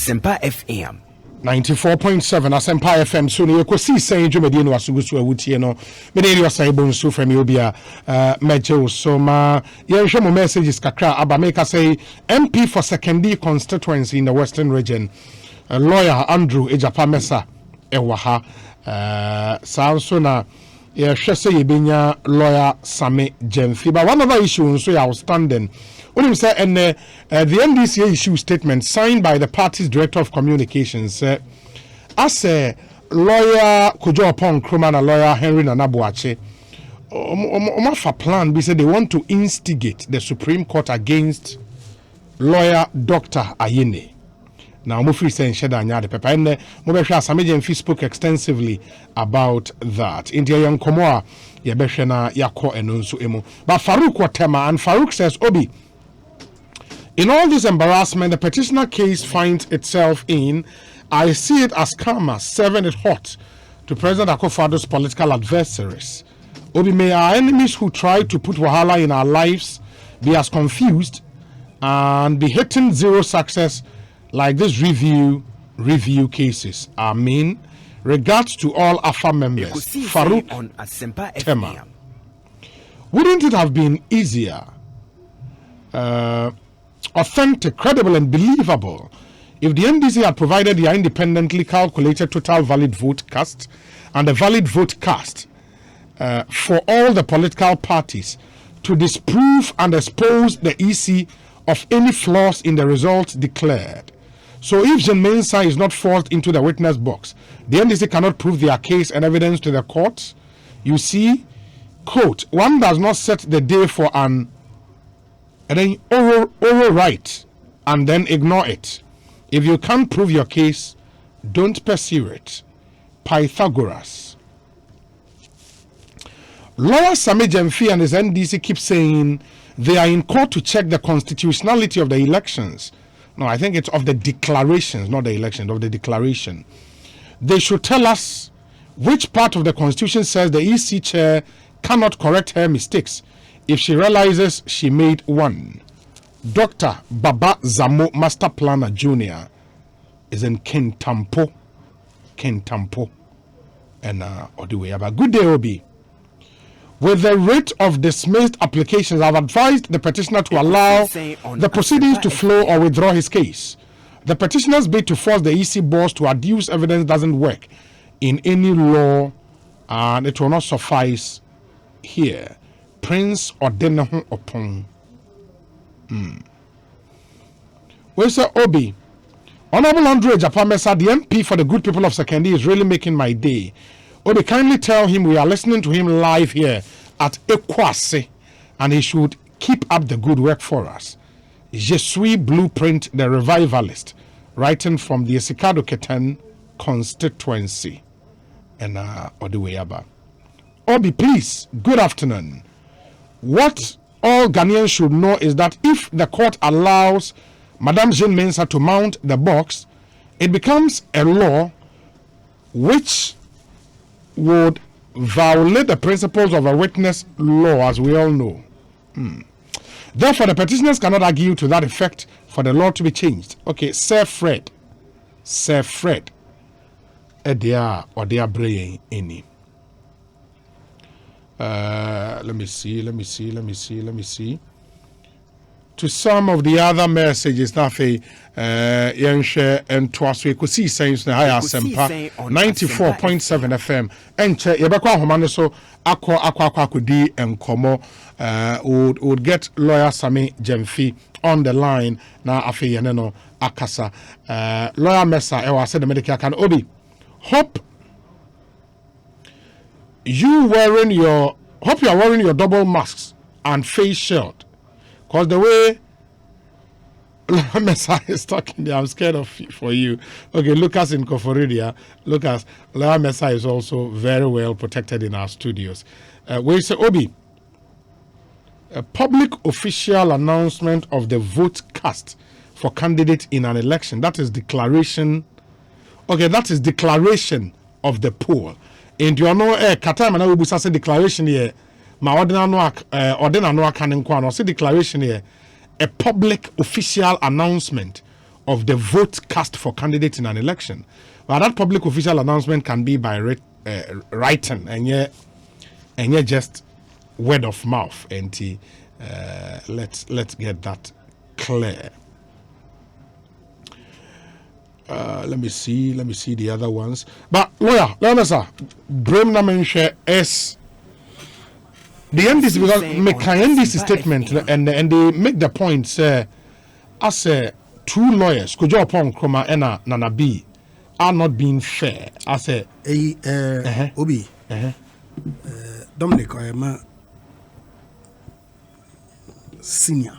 Asempa FM 94.7 Asempa FM so ne Ekosiisen dwumadi no asugusu awutie no me dey yosa ibon so from obia meje so ma yenhwe mo messages kakra aba make say MP for secondary constituency in the Western region lawyer Andrew Ejapa Mesa ewa ha so na yehwe say yebenya lawyer Same Jemfi but one other issue so outstanding. When you say and the NDCA issue statement signed by the party's director of communications, as a lawyer Kojo Opon Krumah and lawyer Henry Nanabuache, Omafa plan we said they want to instigate the Supreme Court against lawyer Dr. Ayine. Now, Mufri saying Sheda Nyade Pepa and Mobesha Samejen spoke extensively about that. India Young Komoa, Yabeshana Yako Enunsu Emo. But Farouk Watema and Farouk says, Obi. In all this embarrassment, the petitioner case finds itself in, I see it as karma serving it hot to President Akufo-Addo's political adversaries. Obi, may our enemies who try to put wahala in our lives be as confused and be hitting zero success like this review cases. Amen. Regards to all AFA members. Farouk on Asempa Tema. Wouldn't it have been easier, authentic, credible, and believable if the NDC had provided their independently calculated total valid vote cast and a valid vote cast for all the political parties to disprove and expose the EC of any flaws in the results declared? So if Jean Mensah is not forced into the witness box, the NDC cannot prove their case and evidence to the court. You see, quote, one does not set the day for an oral right and then ignore it. If you can't prove your case, don't pursue it. Pythagoras. Lawyer Same Jemfi and his NDC keep saying they are in court to check the constitutionality of the elections. No, I think it's of the declarations, not the election, of the declaration. They should tell us which part of the constitution says the EC chair cannot correct her mistakes if she realizes she made one. Dr. Baba Zamo, Master Planner Jr., is in Kentampo. And Odiwe Aba. Good day, Obi. With the rate of dismissed applications, I've advised the petitioner to allow the proceedings to flow or withdraw his case. The petitioner's bid to force the EC boss to adduce evidence doesn't work in any law, and it will not suffice here. Prince Odenahu Opon. Where's the Obi? Honorable Andrew Ejapa Mesa, the MP for the good people of Sekendi, is really making my day. Obi, kindly tell him we are listening to him live here at Ekosiisen, and he should keep up the good work for us. Je suis Blueprint, the revivalist, writing from the Esikado Ketan constituency. And Odiweyaba. Obi, please, good afternoon. What all Ghanaians should know is that if the court allows Madame Jean Mensah to mount the box, it becomes a law which would violate the principles of a witness law, as we all know. Therefore, the petitioners cannot argue to that effect for the law to be changed. Okay, Sir Fred. Edia or their brain any. Let me see. To some of the other messages, Nafe, Yanshe and Twasu Ekosiisen na high Asempa 94.7 FM. Enche Yabakwa Homaniso Akwa Kudi and Komo would get lawyer Same Jemfi on the line na Afe Yaneno Akasa. Lawyer Mesa Ewa said the medical can Obi. Hope you are wearing your double masks and face shield. Because the way Messiah is talking there, I'm scared for you. Okay, Lucas in Koforidia. Lucas, Lawyer Messiah is also very well protected in our studios. We say, Obi, a public official announcement of the vote cast for candidate in an election. That is declaration. Okay, that is declaration of the poll. And you know, Katam and we say declaration here. Ma ordinary no can inquire. Say declaration here. A public official announcement of the vote cast for candidates in an election. But that public official announcement can be by writing and yet just word of mouth. And let's get that clear. Let me see the other ones. But lawyer, sir, Brim Namenshe is the NDC because make NDC statement and they make the point as two lawyers, Kojo Pong Kroma and Nana B, are not being fair. As a Obi Dominic, I am a senior.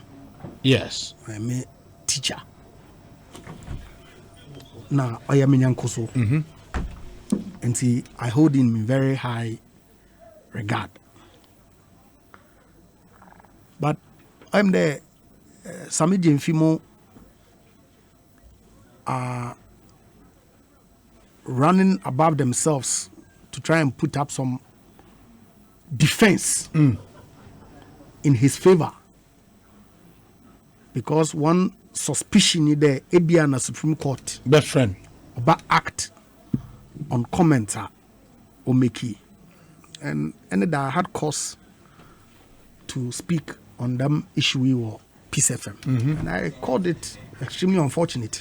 Yes, I am a teacher. Now I am in Yankoso, and see, I hold him in very high regard. But I'm the Samiji and Fimo are running above themselves to try and put up some defense in his favor, because one suspicion is the Ebiana Supreme Court best friend about act on commenter Omeki, and that I had cause to speak on them issue or Peace FM, and I called it extremely unfortunate.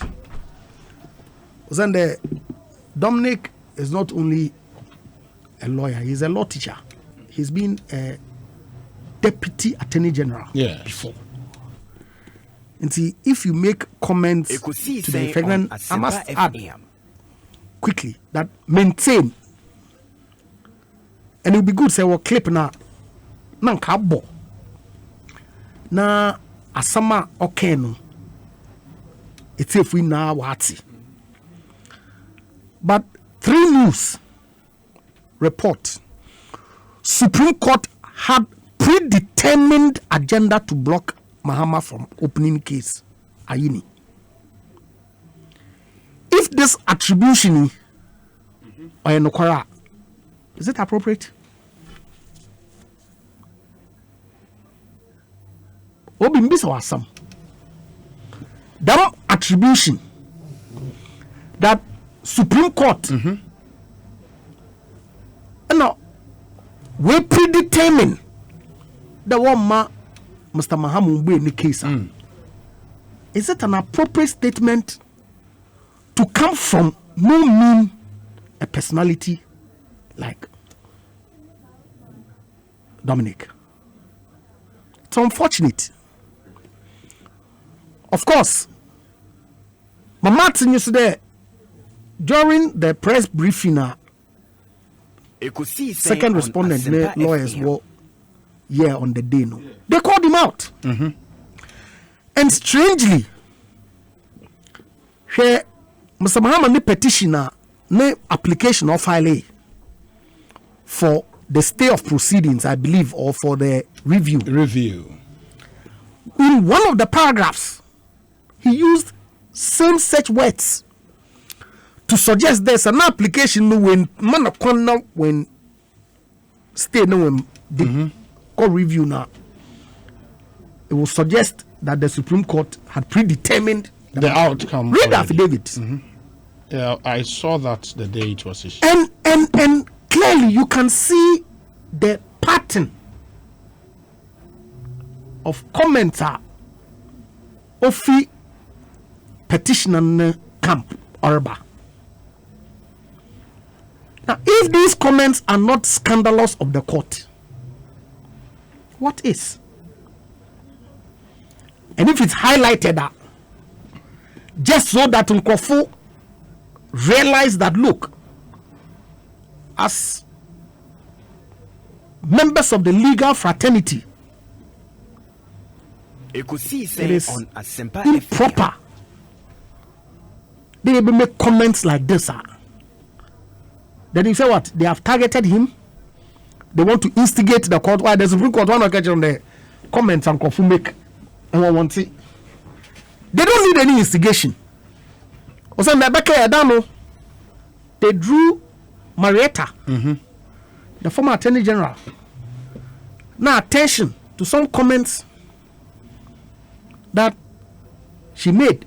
Then the Dominic is not only a lawyer; he's a law teacher. He's been a deputy attorney general before. And see, if you make comments to the effect, I must add quickly that maintain, and it will be good. Say we clip na nkabo na asama okay no. It's if we now wati. But 3 News report: Supreme Court had predetermined agenda to block Mahama from opening case Ayini. If this attribution is it appropriate? Obimbisa wasam. That attribution that Supreme Court now we predetermine the one Mr. Mahamu in the case. Is it an appropriate statement to come from no mean a personality like Dominic? It's unfortunate. Of course, Martin yesterday during the press briefing, second respondent lawyers were on the day. No, they called him out, and strangely, here Mr. Muhammad petitioner ne application or file for the stay of proceedings, I believe, or for the review. In one of the paragraphs, he used same such words to suggest there's an application when when stay no when the court review now. It will suggest that the Supreme Court had predetermined the outcome. Read the affidavit. Yeah, I saw that the day it was issued. And clearly you can see the pattern of commenter of the petitioner camp Orba. Now, if these comments are not scandalous of the court, what is? And if it's highlighted that, just so that Nkofu realize that, look, as members of the legal fraternity, it is improper. They will make comments like this. Then you say what? They have targeted him. They want to instigate the court. Why the Supreme Court want to catch on the comments and Kofu make and want to see. They don't need any instigation. They drew Marietta, the former Attorney General, now attention to some comments that she made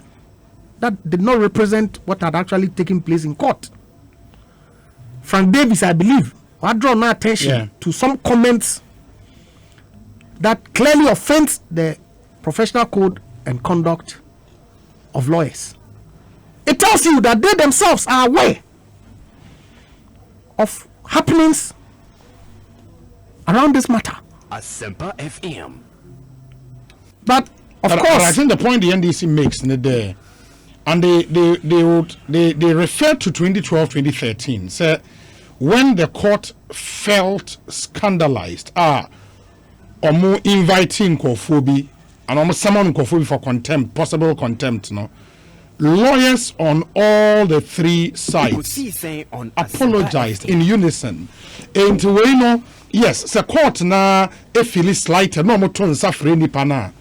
that did not represent what had actually taken place in court. Frank Davis, I believe, had drawn our attention to some comments that clearly offends the professional code and conduct of lawyers. It tells you that they themselves are aware of happenings around this matter. Asempa FM. But of course, I think the point the NDC makes in the day, and they refer to 2012-2013. So when the court felt scandalized, or more inviting Kofobi, and almost someone Kofobi for contempt, possible contempt, no. Lawyers on all the three sides apologized in unison. And we know, yes, the court na feel slighted, no more turn suffering ni pana.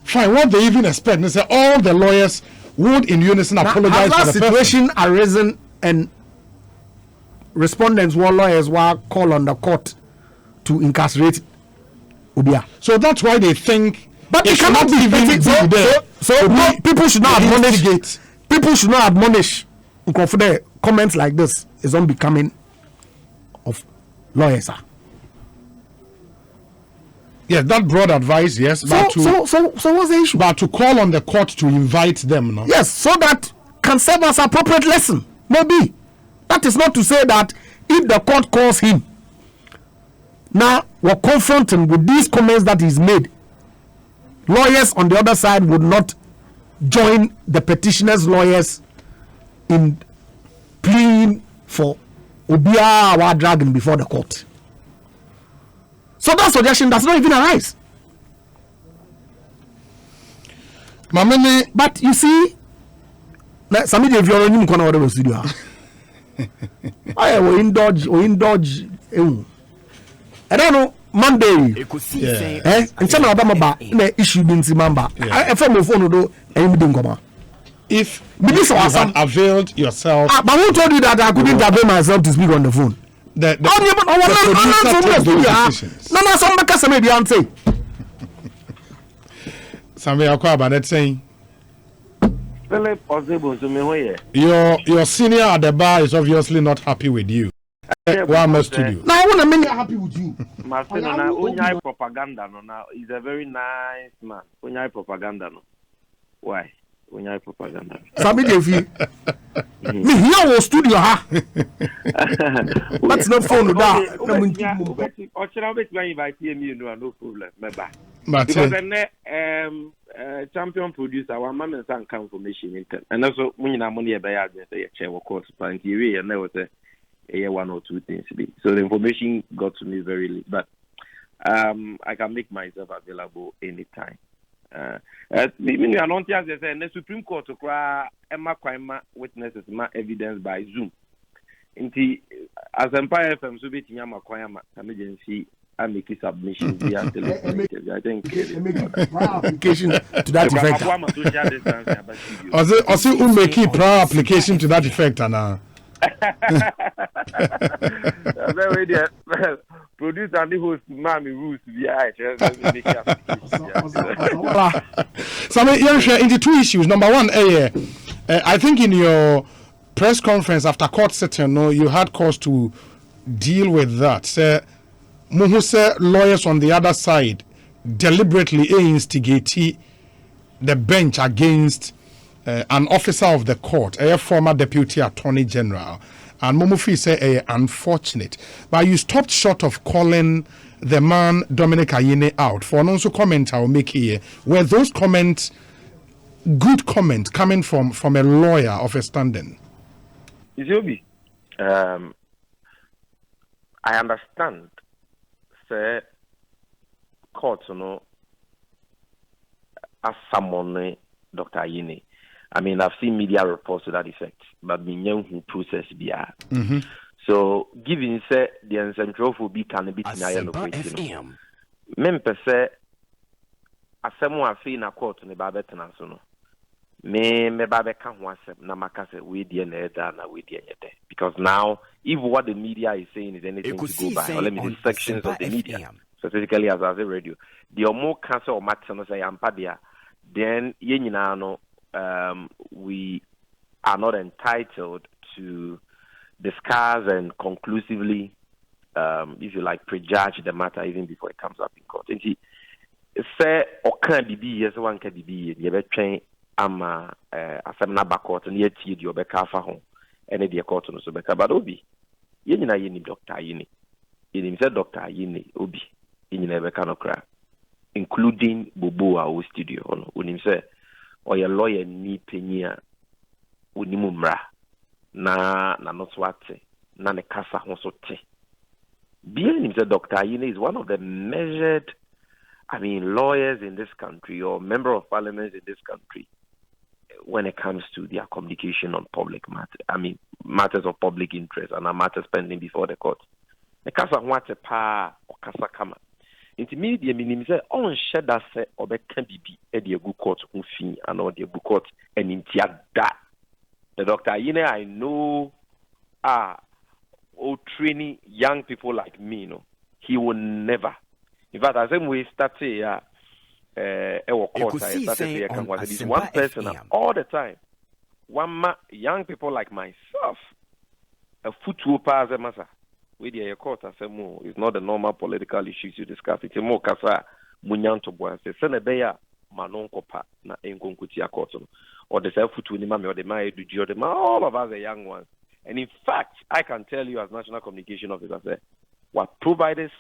Fine, what they even expect is that all the lawyers would in unison apologize for the situation arisen and respondents were lawyers were called on the court to incarcerate Ubia. So that's why they think. But it cannot be people should not admonish. People should not admonish. Comments like this is unbecoming of lawyers. Yes, that broad advice, yes. So what's the issue? But to call on the court to invite them, no? Yes, so that can serve as appropriate lesson. Maybe. That is not to say that if the court calls him, now we're confronting with these comments that he's made, lawyers on the other side would not join the petitioner's lawyers in pleading for Obia our dragon before the court. So that suggestion does not even arise. But you see, somebody if you're in the corner of the studio, I will indulge. I don't know. Monday, and some of them about issue being member. I from the phone do anything come. If you had availed yourself, but who told you that I couldn't avail myself to speak on the phone? The your senior at the bar is obviously not happy with you. What must to do? Now I want to make happy with you. Unyai propaganda no now is a very nice man. Unyai propaganda no. Why? Unyai propaganda. Sabi Devi. Me here was studio ha. That's not phone da. Ochira bet when invite me no problem. Because then champion producer one man and some information and also when you money be ya say check what course and TV and there was one or two things. So the information got to me very late, but I can make myself available anytime. I don't think the Supreme Court to cry Emma Kwama witnesses my evidence by Zoom. Inti as Empire FM so bit Yama Kwama emergency I make a submission via telephone. I think application to that effect. Also who make a prior application to that effect and produce and the host mommy rules so into two issues. Number one, I think in your press conference after court sitting, you had cause to deal with that. Say, lawyers on the other side deliberately instigate the bench against an officer of the court, a former deputy attorney general, and Momufi say unfortunate. But you stopped short of calling the man Dominic Ayine out for an also comment I will make here. Were those comments good comments coming from a lawyer of a standing? Isiobi, I understand. Say court, as someone Dr. Ayine. I mean, I've seen media reports to that effect, but me who process BR. So, given say the central will be can be denied location. Memper say, as someone fee in a court in the Babetan so me babe can was Namaka say we dear na we dear because now if what the media is saying is anything to go by, or let me the sections of the media, specifically as a radio, the more cancer or maximum say ampadia, then yenina no we are not entitled to discuss and conclusively, if you like, prejudge the matter even before it comes up in court. And say, or can be yes, one can be the train. Ama asemna bakot na yeti di obeka fa ho ene de court no so beka but obi ye nyina ye ni doctor yini ye say doctor yini obi ye nyina beka no kra including bobo a studio no onim say oye lawyer ni penya onimu mra na no so ate na ne kasa ho so te bien nim say doctor yini is one of the measured lawyers in this country or member of parliament in this country when it comes to their communication on public matters. Matters of public interest and matters pending before the court. The kasa wate pa or kasa kama. Inti media minim say on shed that say obeka bibi e the good court unfin and or the good court and intia that. The doctor I know training young people like me, he will never. In fact, as we started Ekosiisen on one person all the time. Young people like myself, a football pass a massa. We the court it's not the normal political issues you discuss. It's more kasa munyanto boy. Se senebeya manon kopa na enkonkutia court or the self football ni mame or the man do the man. All of us are young ones, and in fact, I can tell you as national communication officer, say what providers.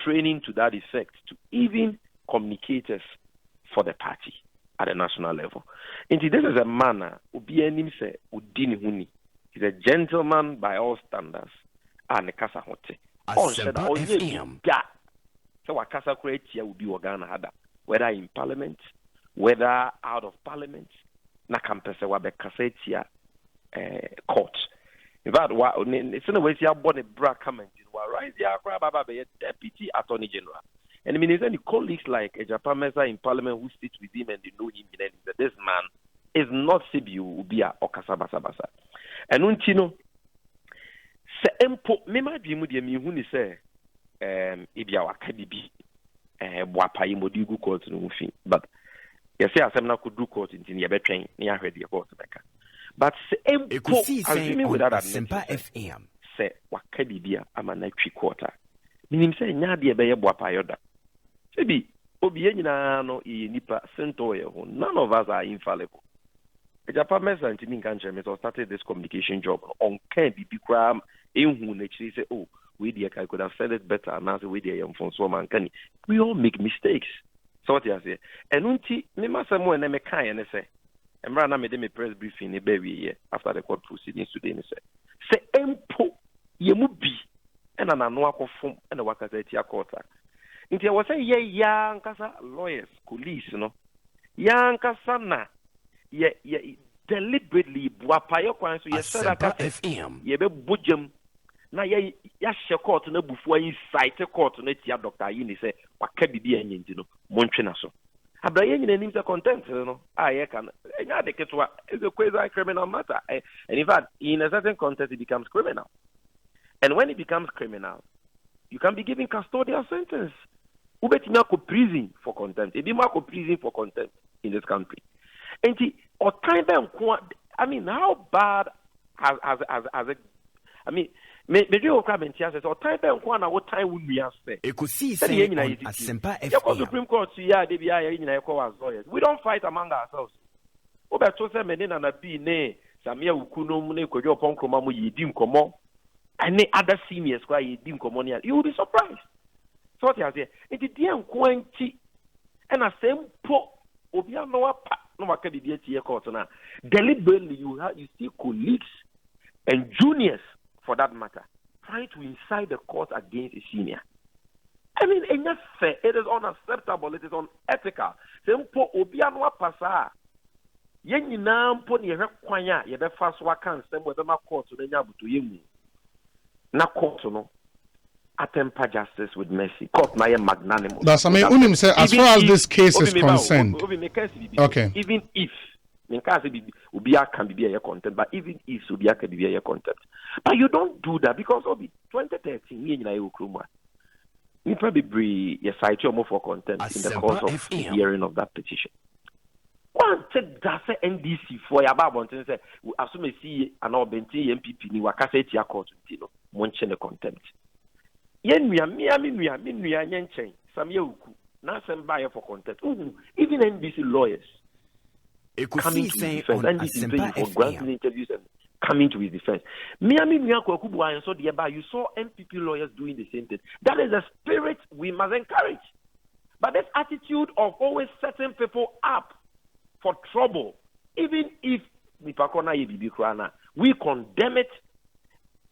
Training to that effect to even communicators for the party at the national level. Indeed, this is a manner. He's a gentleman by all standards. And kasa hote. So what kasa create here will be organa hada, whether in parliament, whether out of parliament. Na kampese wabe kasetia court. In fact, it's in a way you have born a bra comment. Right, Deputy Attorney General. And the colleagues like Ejapa Mesa in Parliament who sit with him and they know him, that this man is not Sibiu Ubia or Kasabasabasa. And Untino, se empo, me might be mudia mi huni se, Ibia Wakadibi, Wapa Imodigu court no fin. But, yes, I said, I could do court in Tinia train near the court. But se empo, assuming without FM. Say wakadibia ama na twi quarter minim say nya de be ye boapa yoda sebi obi nyina no e nipa sento ye ho none of us are infallible ejapa mesa ntimi nka nche me so started this communication job on can be kram enhu na chiri say we dey I could have said it better and now we dey am so man can we all make mistakes so what you say enunti me masamo na me kan ye say emra na me de me press briefing e be wi after the court proceedings today me say empo yemu bi ena na no akofom ena wakasa ti akota nti wo say ye ya nkasa lawyers police no ya nkasa na ye deliberately buapaye kwan so ye said that FM ye be bojam na ye ya hye court na bufu ayi site court na ti doctor yi ni say waka bibi anya nti no montwe na so abraye nyina nim say contempt no ye kan enya de ketwa is a quasi criminal matter and in fact in a certain context it becomes criminal. And when it becomes criminal, you can be given custodial sentence. Ubetima ko prison for contempt. Ebima ko prison for contempt in this country. And how bad has it? Maybe o crime says or time be nko na what time we are say. Ekosiisen on Asempa FM. Supreme Court we don't fight among ourselves. Obeto se menena na bi ne samia ukunom ne kodwo ponkroma mo yedi nkomo. Any other seniors who are doing communion, you will be surprised. So what you say? It is the quantity and a same po obia no maka be here court now. Deliberately you see colleagues and juniors for that matter trying to incite the court against a senior. It's not fair. It is unacceptable. It is unethical. Same po obia no pasa. Yen nyina mpo ne hwe kwanya ye be fa so aka nsem we be ma court no nya buto yemu. Na court no attempt justice with mercy. Court na ye magnanimous. That's unim say as far as this case is concerned. Okay. Even if Ubia can be a contempt, but even if Ubia can be a contempt. But you don't do that because of 2013 you probably you cite your more for contempt in the course of the hearing of that petition. one said that NDC for your Bible and say, as soon as see an Obenti MPP, you are Cassette Court, mention the contempt. Yen we are yen chain, some yoku, not some buyer for contempt. Even NDC lawyers coming to his defense, NDC for granting interviews and coming to his defense. And so thereby you saw MPP lawyers doing the same thing. That is a spirit we must encourage. But this attitude of always setting people up for trouble, even if we condemn it,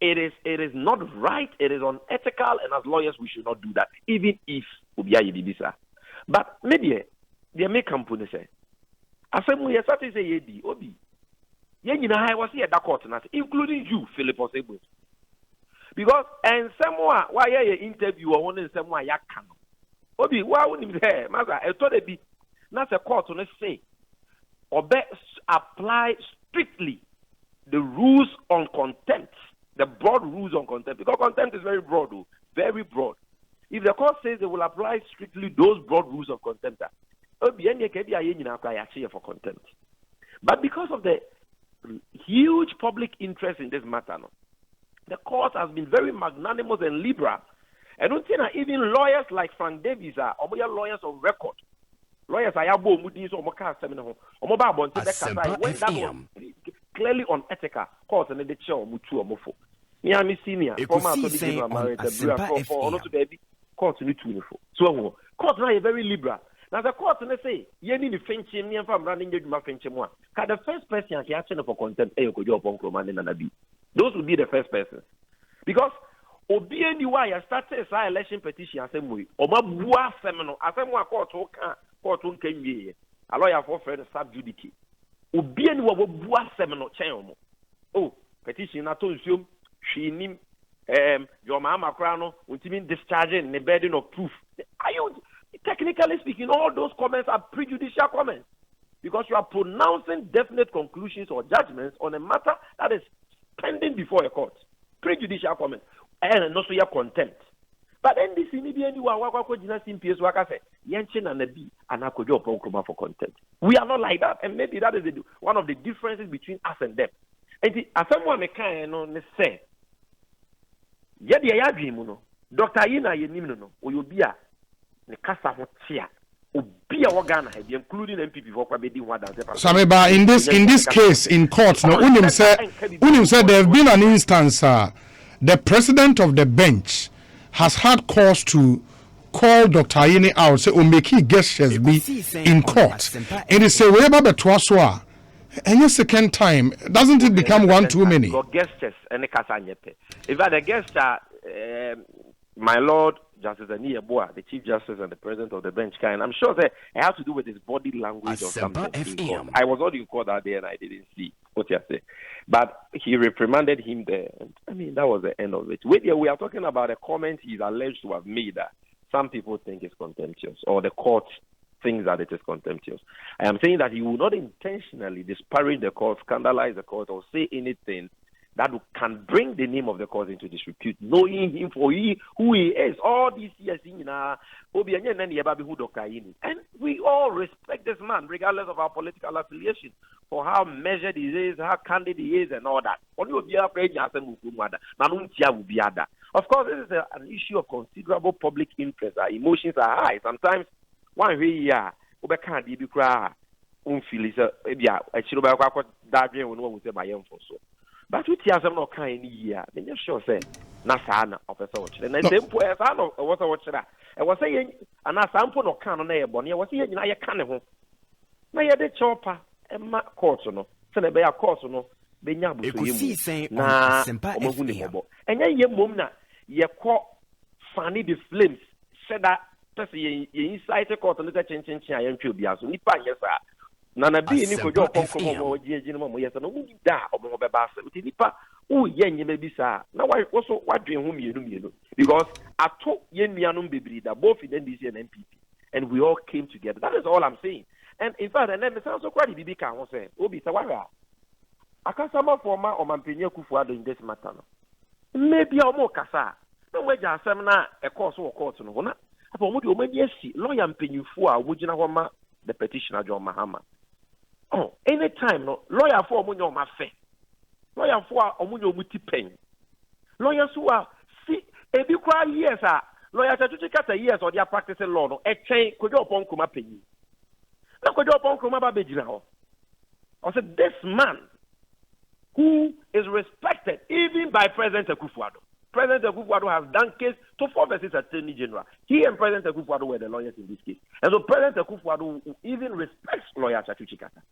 it is not right, it is unethical, and as lawyers we should not do that, even if but maybe they may company say, as some we start to say yedi obi. I was here that court, including you, Philip Osebo. Because and someone why you interview or one in someone ya can. Obi, why wouldn't him say, Master, I thought it be not a court on say or apply strictly the rules on contempt, the broad rules on contempt, because contempt is very broad, very broad. If the court says they will apply strictly those broad rules of contempt, Obi for contempt. But because of the huge public interest in this matter, the court has been very magnanimous and liberal. I don't think that even lawyers like Frank Davis are lawyers of record. Lawyers are when that was clearly unethical. Court and the chair mutu omofo. Me senior court need to uniform. So court now is very liberal. Now the court say you need to fence him near from running the one. Can the first person can action for contempt those would be the first person. Because Obi anyway, I started a election petition same way. Oma bua seminal, asemo court can be a lawyer for friend sub judice. Obi anyway bua seminal chain. Oh, petition not to assume she nim your mama crown ultimate discharging the burden of proof. Are you technically speaking, all those comments are prejudicial comments because you are pronouncing definite conclusions or judgments on a matter that is pending before a court. Prejudicial comments. And also your contempt. But then this immediately for contempt. We are not like that, and maybe that is one of the differences between us and them. And as someone say, Dr. Yina Yenimno, or you be a Casa Hotia, including MPP for Sameba, in this case in court, no Unim said there have been an instance. The president of the bench has had cause to call Dr. Ayeni out, say, Omeki gestures be in court. And they say, wherever the Twaswa, and your second time, doesn't it become one too many? Gestures and if I the gesture, my Lord Justice Aniyeboa, the Chief Justice and the President of the bench, I'm sure that it has to do with his body language or something. I was not in court that day and I didn't see what you say. But he reprimanded him there. I mean, that was the end of it. We are talking about a comment he's alleged to have made that some people think is contemptuous, or the court thinks that it is contemptuous. I am saying that he will not intentionally disparage the court, scandalize the court, or say anything that can bring the name of the court into disrepute, knowing him for who he is. All these years, and we all respect this man, regardless of our political affiliation, for how measured he is, how candid he is, and all that. Of course, this is an issue of considerable public interest. Our emotions are high. Sometimes, one way, but we tell them no kind year. Then you sure say Nasana officer watch. And then same point as I know what I watch that. I was saying and I sample no can on air bonnie. I was saying I can home. Na ya de chopper and ma court no. So the be a court no be nya bu so yim. Na omahuni hobo. Enya ye mom na ye call Fanny the Flames said that person ye inside the court no chin aye ntwe bia so nipa yes Nana be ni kojo konkomo mo jiejin mo yesa no mu da omo be ba se nipa o ye nyeme bi sa na why so wadwen ho mienu because ato ye nuanom bebri da both in NDC and MPP and we all came together. That is all I'm saying. And in fact, and then the sound so quite bibi kan ho say obi sa waga akasama forma o mampenya Kufuado in this matter no maybe omo kasa no weja asem na e course wo court no na apo mo di o mani asi lawyer mpenyufo a wogina ho ma the petitioner John Mahama. Oh, anytime no lawyer for omunyo mafe. Lawyer for omunyo mutipen. Lawyers who are see ebi kwa years are lawyers to kata years or they are practicing law no e chain kojo upon kuma penyi. Na kojo upon kuma ba bejina ho. I said this man who is respected even by President Akufo-Addo. President Akufo-Addo has done case to 4 versus Attorney General. He and President Akufo-Addo were the lawyers in this case. And so President Akufo-Addo even respects lawyer Chatuchi Kata.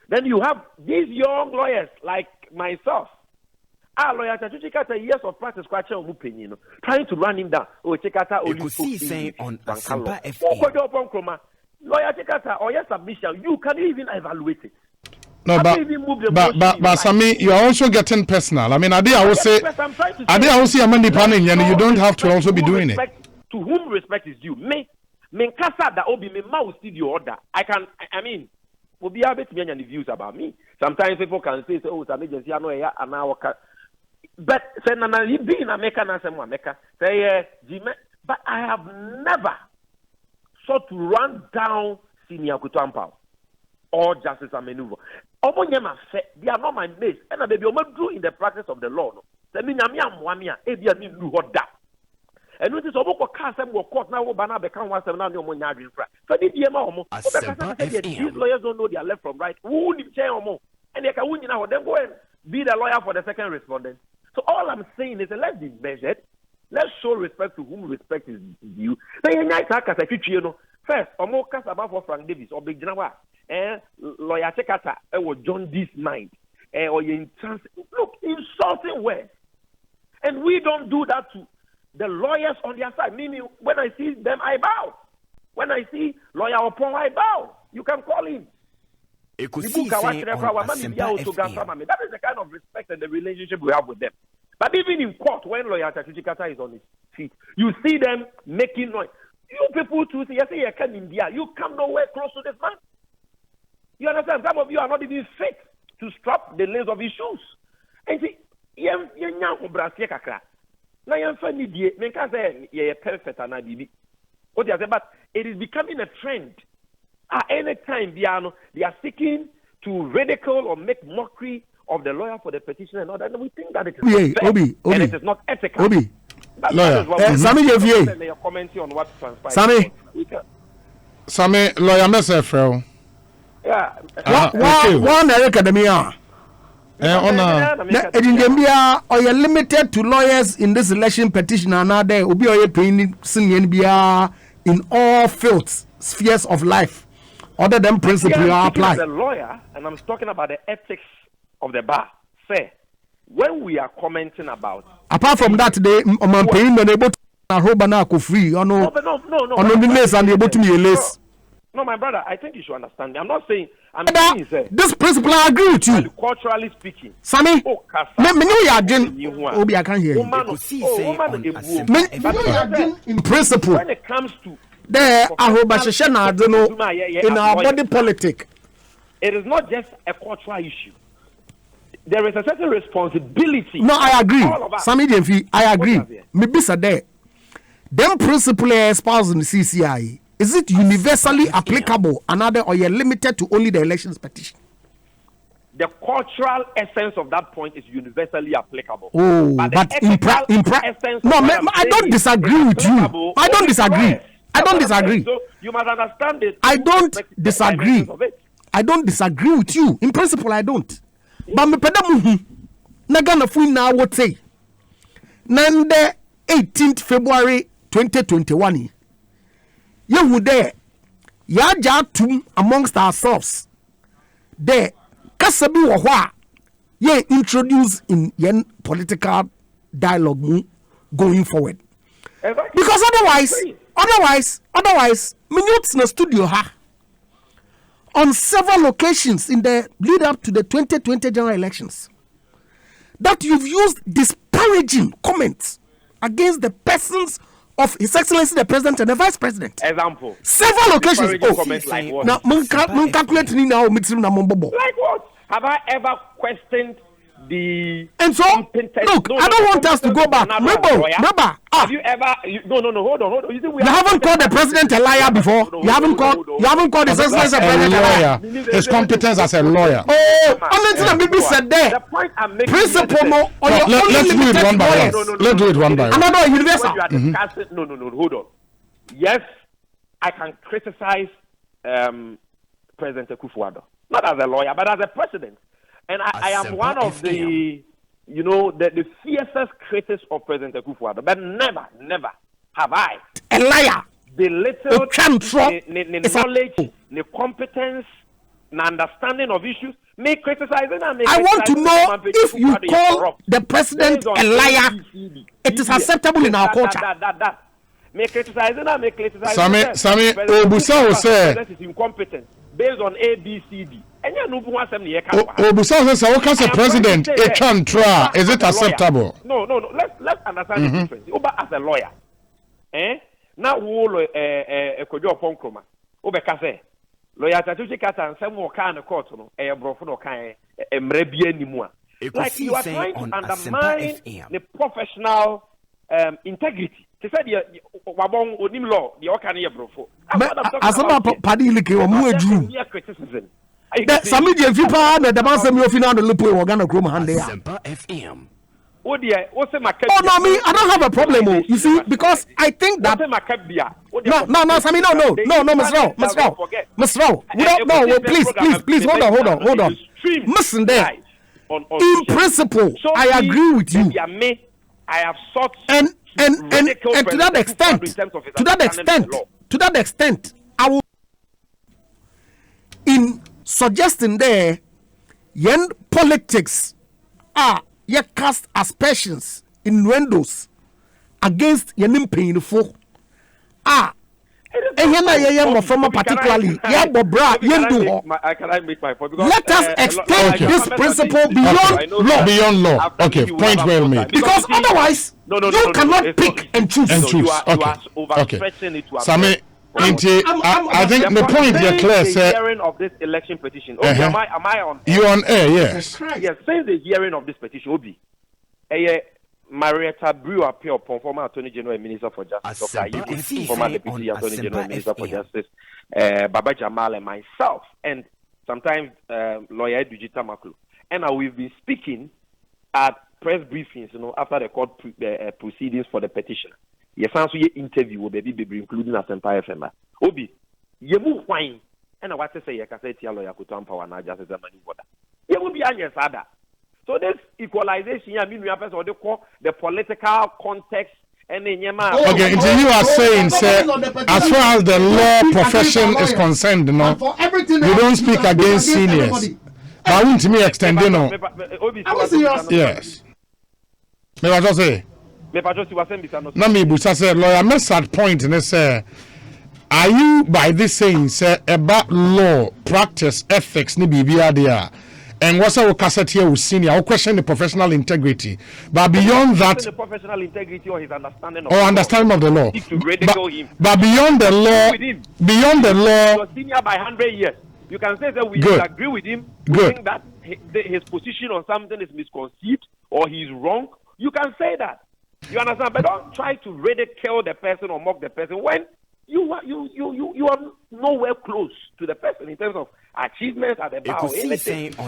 Then you have these young lawyers like myself. Lawyer Chatuchi Kata, years of practice, trying to run him down. Oh, Chikata, Ekosiisen on Asempa FM. Lawyer Chikata, or your submission, you can't even evaluate it. No, but Sammy, you are also getting personal. I mean, I will say, you don't have to also be doing it. To whom respect is due. Me kasa that obi me mouth studio order. I mean, will be able to be any views about me. Sometimes people can say, oh, it's an agency, I know, and now, but say, no, you be in America, and someone America, say, but I have never sought to run down Senior Kutuampao or Justice Amenuvo. They are not my mates. And they be do in the practice of the law. They mean, I'm that. And it is about Castle court now. Bana become one seven now. So these lawyers don't know their left from right. Who need to and they can win now. Then go and be the lawyer for the second respondent. So all I'm saying is let's be measured. Let's show respect to whom respect is due. First, Omokas about for Frank Davis or Big Janawa. Lawyer Chekata or John Dee's mind or in chance look insulting words, and we don't do that to the lawyers on their side. Meaning, when I see them, I bow. When I see lawyer Opon, I bow. You can call him. Ekosiisen on Asempa FM. That is the kind of respect and the relationship we have with them. But even in court, when lawyer Chekata is on his feet, you see them making noise. You people too say, you come India, you come nowhere close to this man. You understand? Some of you are not even fit to strap the lace of his shoes. And see, but it is becoming a trend. At any time, they are seeking to ridicule or make mockery of the lawyer for the petition and all that. And we think that it is fair, and it is not ethical. Lawyer, Sammy, lawyer, Mr. Yeah. One academia. Or you're limited to lawyers in this election petition another will be a paying in all fields, spheres of life. Other than principles are applied. As a lawyer, and I'm talking about the ethics of the bar. Say, when we are commenting about apart from that, they are paying the able to free or no, the less and able to be a less. No, my brother, I think you should understand me. I'm not saying this principle I agree with you. Culturally speaking, Sammy, me I can't hear you. In principle, when it comes to there, I don't know in our body politic. It is not just a cultural issue. There is a certain responsibility. No, I agree. Sammy Demfi, I agree. Maybe there. Them principle espoused in the CCI. Is it universally applicable? Another, or you're limited to only the elections petition? The cultural essence of that point is universally applicable. Oh, but in essence, no, I don't disagree with you. I don't disagree. I don't disagree. So you must understand it. I don't disagree. I don't disagree with you. In principle, I don't. But me pedamu nagana fu na what say. Nande 18th February 2021. You there, ya tum amongst ourselves. There, kasabi wahwa ye introduce in yen political dialogue going forward. Because otherwise, minutes na studio ha. On several occasions in the lead up to the 2020 general elections, that you've used disparaging comments against the persons of His Excellency the President and the Vice President. Example. Several occasions. Like what? Now, calculate now. Like what? Have I ever questioned And so, look, I don't want us to go back. Remember, have you ever? No, hold on. You haven't called the president a liar before. You haven't called his excellency a lawyer. His competence as a lawyer. Oh, only thing the BBC said there. The point I'm making. Principle more. Let's do it one by one. Let's do it one by one. Another universal. No, hold on. Yes, I can criticize President Akufo-Addo, not as a lawyer, but as a president. And I am one of the, the fiercest critics of President Akufo-Addo. But never have I. A liar. The little knowledge, the competence, the understanding of issues, may criticize it. I want to know if you call the president a liar, it is acceptable in our culture. May criticize it, may criticize it. Sami, Obusa will say. President is incompetent based on A, B, C, D. Obusa says, as a president, a chantra, is it acceptable? No. Let's understand the difference. Oba as a lawyer, now who Kojo Ponkroma, Obeka say, lawyer Tatuchi Kata and some more kind of court, Brofono kind, Mrebie anymore. Like you are trying to undermine the professional integrity. He said, Wabong Onim law, the Okani Brofo. As about Padiliki or Mueju. Criticism. Some media people the man send me off in the Lipo organo chrome hand there. FM. Oh dear, what's my Oh no, me, I don't have a problem. You see, because I think that no, Sammy, no, Miss Rao. No, please, hold on. Listen there. In principle, I agree with you. I have sought and to that extent, I will in suggesting there, yen politics ye cast aspersions, innuendos against yen painful. Particularly, I cannot make my point. Let us extend this principle beyond law. Beyond law. Okay, point well made. Because otherwise, you cannot pick and choose. Okay. Sami, I think the point you're clear, sir. Hearing of this election petition. Okay, am I on? You on air? Yes. Yes. Since the hearing of this petition, Obi, Marietta Brewer appeal upon former Attorney General and Minister for Justice, former Deputy Attorney General and Minister for Justice, Baba Jamal, and myself, and sometimes lawyer Dujita Maklu, and we've been speaking at press briefings, after the court proceedings for the petition. You found so your interview will be including Asempa FM. Obi, you move wine, and I want to say you can say to your lawyer Coutampa and I just as a money water. You will be on your sada. So this equalization, I mean, we have the political context and then okay, so you are saying, sir, as far as the law profession is concerned, you don't speak against seniors. But I want to me extend, yes. May I just say? No, me, but I said, lawyer, I missed that point, and I say, are you by this saying, sir, about law, practice, ethics, ni BBRDR? And what's our cassette here with senior? I'll question the professional integrity. But beyond that, the professional integrity or his understanding of the law. But beyond the law, you're senior by 100 years. You can say that we agree with him. We think that his position on something is misconceived or he's wrong. You can say that. You understand? But don't try to ridicule the person or mock the person when you are nowhere close to the person in terms of achievements at the bar.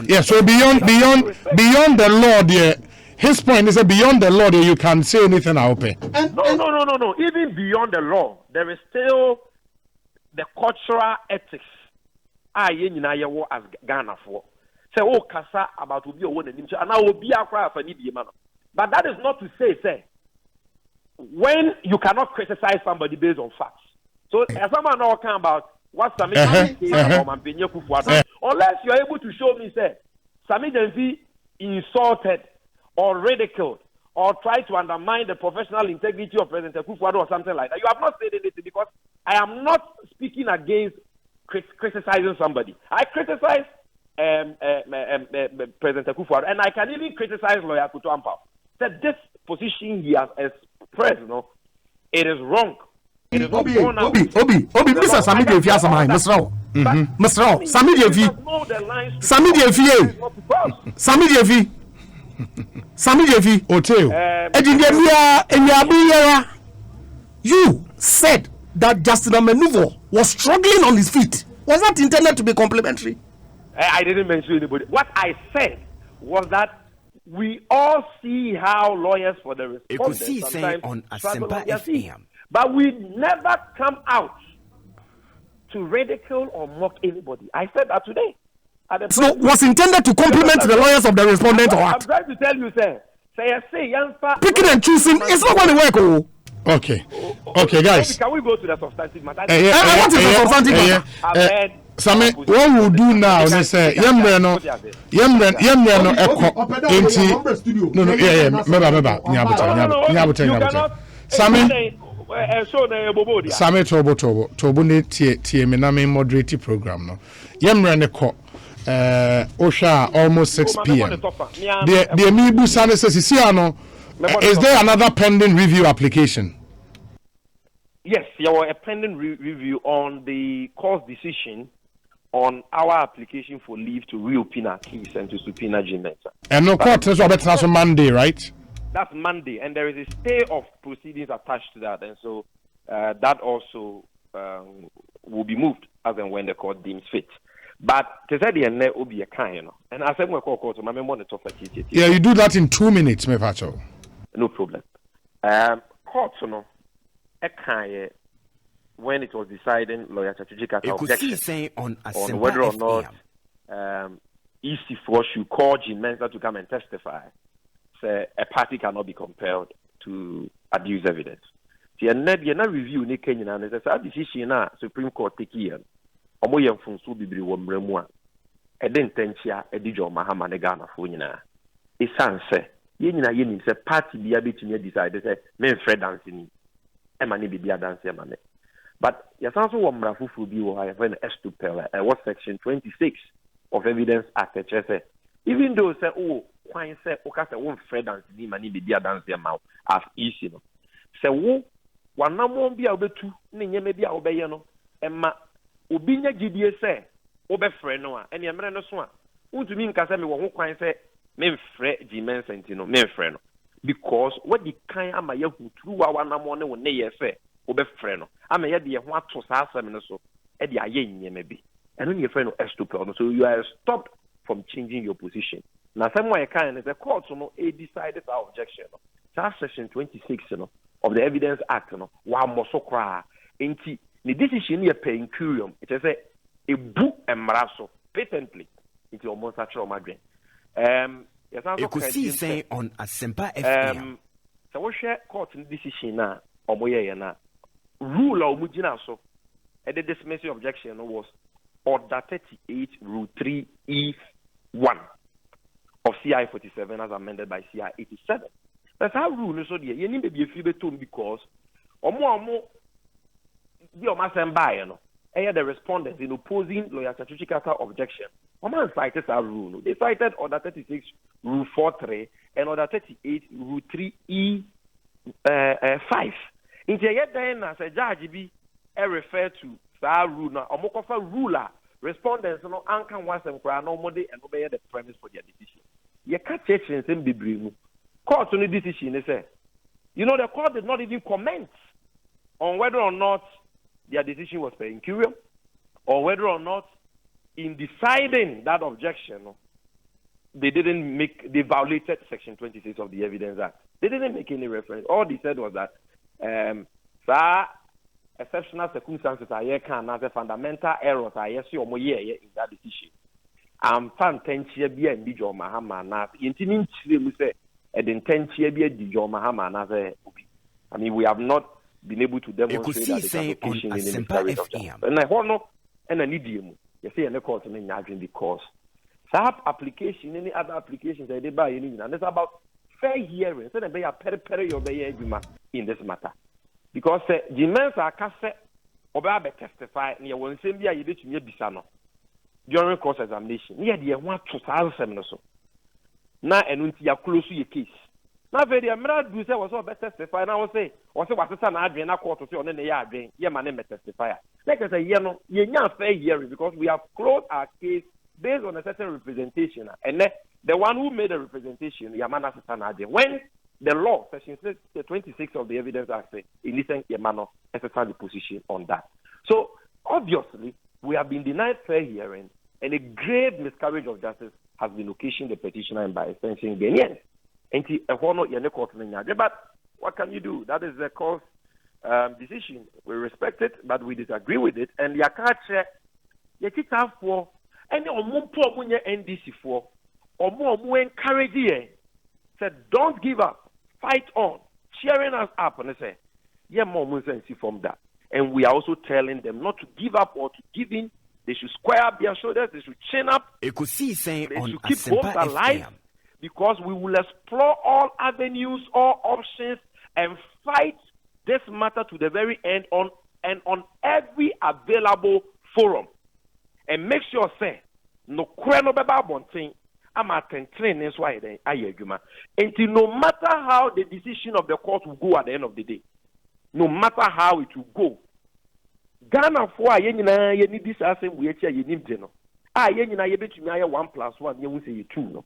Yeah, so beyond the law, there. His point is that beyond the law, there you can say anything I open. No. Even beyond the law, there is still the cultural ethics. As Ghana for. Say, kasa about to be a one and I will be a cry for man. But that is not to say, when you cannot criticize somebody based on facts. So as someone now talking about what Sami unless you are able to show me, say, Sami Jensi insulted or ridiculed or tried to undermine the professional integrity of President Akufo-Addo or something like that. You have not said anything because I am not speaking against criticizing somebody. I criticize President Akufo-Addo, and I can even criticize lawyer Coutampa. That this position he has expressed, it is wrong. It is Obi, Mr. Sami Jefi has a mind, Mr. Sami Jefi. Sami Jefi. Oteo. You said that Justin Amenuvo was struggling on his feet. Was that intended to be complimentary? I didn't mention anybody. What I said was that we all see how lawyers for the respondents sometimes on struggle on their feet. FM. But we never come out to ridicule or mock anybody. I said that today. So was intended to compliment the lawyers of the respondent or what? I'm trying to tell you, sir. Picking and choosing, it's not going to work. Oh. Okay, guys. Can we go to the substantive matter? What is the substantive matter? Sami, what we'll do now is say, Yemre no eko enti. No, Nyabuta. Sami Tobo ne tie me na me moderate program no. Yemre ne ko Osha almost 6 p.m. The me busa ne say is there another pending review application? Yes, there was a pending review on the court's decision on our application for leave to reopen our case and to subpoena G-Mensa. And no court is on Monday, right? That's Monday, and there is a stay of proceedings attached to that, and so that also will be moved as and when the court deems fit. But to say the end will be a kind, and I said, court, my monitor for TTT. Yeah, you do that in 2 minutes, Mefacho. No problem. Court, a kind when it was deciding lawyer strategic objection on whether or not EC4 should call G-Mensa to come and testify. Say a party cannot be compelled to adduce evidence. The another review in Kenya and says that decision na Supreme Court take here. Omo yem funso bibiri wo mremu a. E de ntenchia e di jo mahama ne Ghana fo nyina. E sanse ye nyina ye nim se party bia betumi decide say me mfred dance ni. E ma ne bibia dance e ma me. But ya sanso wo mra fufu bi wo ha when estupel what section 26 of Evidence Act say even though say oh kwan say o ka say wo mfred dance ni ma ne bibia dance e ma as easy no. Say wo wanamon bia obetu ne nyeme bia obeye no e ma obi nya gidie se obefre no a ene emre no so a untumi nka se me wo ho kwan se me mfre G-Mensa ntino me mfre no because what the kind ama ya huturu wa wanamon ne wo ne ye se obefre no ama ya de ye ho ato sa asem no so e de aye nyeme bi eno ne frɛ no estupel no so you are stopped from changing your position na some way kind the court no e decided our objection no that section 26 no of the Evidence Act no wa moso kra enti the decision ye per incurium it is a bu emra so patently into almost actual madwen Ekosiisen on Asempa FM so we share court decision na omoye na rule o mugina so and the dismissal objection was order 38 rule 3E1 of CI 47 as amended by CI 87. That's how rule so there you need to be a free beton because omo the omasemba no the respondents in opposing lawyer statutory objection oman cited our rule they cited order 36 rule 43 and order 38 rule 3E 5 in the then as a judge be refer to our rule now omokofa ruler respondents no ankan wasem kra no mode and obey the premise for their decision ye ka church in bebre court no decision they say you know the court did not even comment on whether or not their decision was per incurium or whether or not in deciding that objection they violated section 26 of the Evidence Act. They didn't make any reference. All they said was that exceptional circumstances are here can as a fundamental errors are yes or more in that decision. Fantentia be and Dijo Mahama nas intending to say and intentia be a Dijo Mahama nas I mean we have not been able to demonstrate that the application in the spirit of justice. And I want and an idiom. You see, and the court in because that application, any other applications that they buy in, and it's about fair hearing. So they be a peri in this matter. Because G-Mensa case or testify near one same year you did to me bisano during course examination. Near the 1,007 or so. Now and until you close to your case. Now, very American do say was all better testify. Now, I say, what's the son I drink? I quarter to on the yard drink. Yeah, my name is testifier. Like I say, you're not fair hearing because we have closed our case based on a certain representation. And then the one who made the representation, Yamana Sanade, when the law, section 26 of the Evidence Act, innocent Yamano exercise the position on that. So, obviously, we have been denied fair hearing, and a grave miscarriage of justice has been occasioned the petitioner and by extension Ghanaians. But what can you do? That is the court's decision. We respect it, but we disagree with it. And Yakache, Yakita for any Omumpo NDC for or more encourage you. Said, don't give up, fight on, cheering us up, and they say, yeah, more from that. And we are also telling them not to give up or to give in. They should square up their shoulders. They should chin up. Ekosiisen they should keep hope alive because we will explore all avenues, all options, and fight this matter to the very end on every available forum. And make sure, say, no kweno beba bonting. I'm attending this why then until no matter how the decision of the court will go at the end of the day, no matter how it will go. Ghana for a yenina ye need this asem we echa ye nim de no. Yenina ye betumi aye 1+1 ye will say 2 no.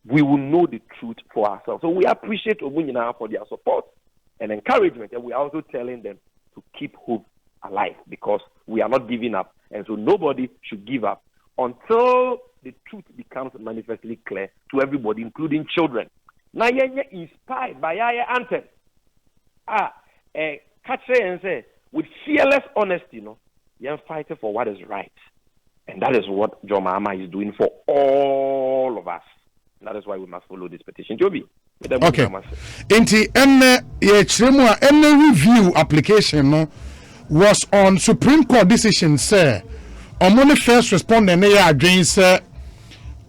We will know the truth for ourselves. So we appreciate Omunyina for their support and encouragement, and we are also telling them to keep hope alive because we are not giving up, and so nobody should give up until the truth becomes manifestly clear to everybody, including children. Now, you're inspired by your anthem. Catch and say, with fearless honesty, you're fighting for what is right. And that is what John Mahama is doing for all of us. And that is why we must follow this petition. Joby. Okay. Inti any review application was on Supreme Court decision, sir. Omoni first respondent against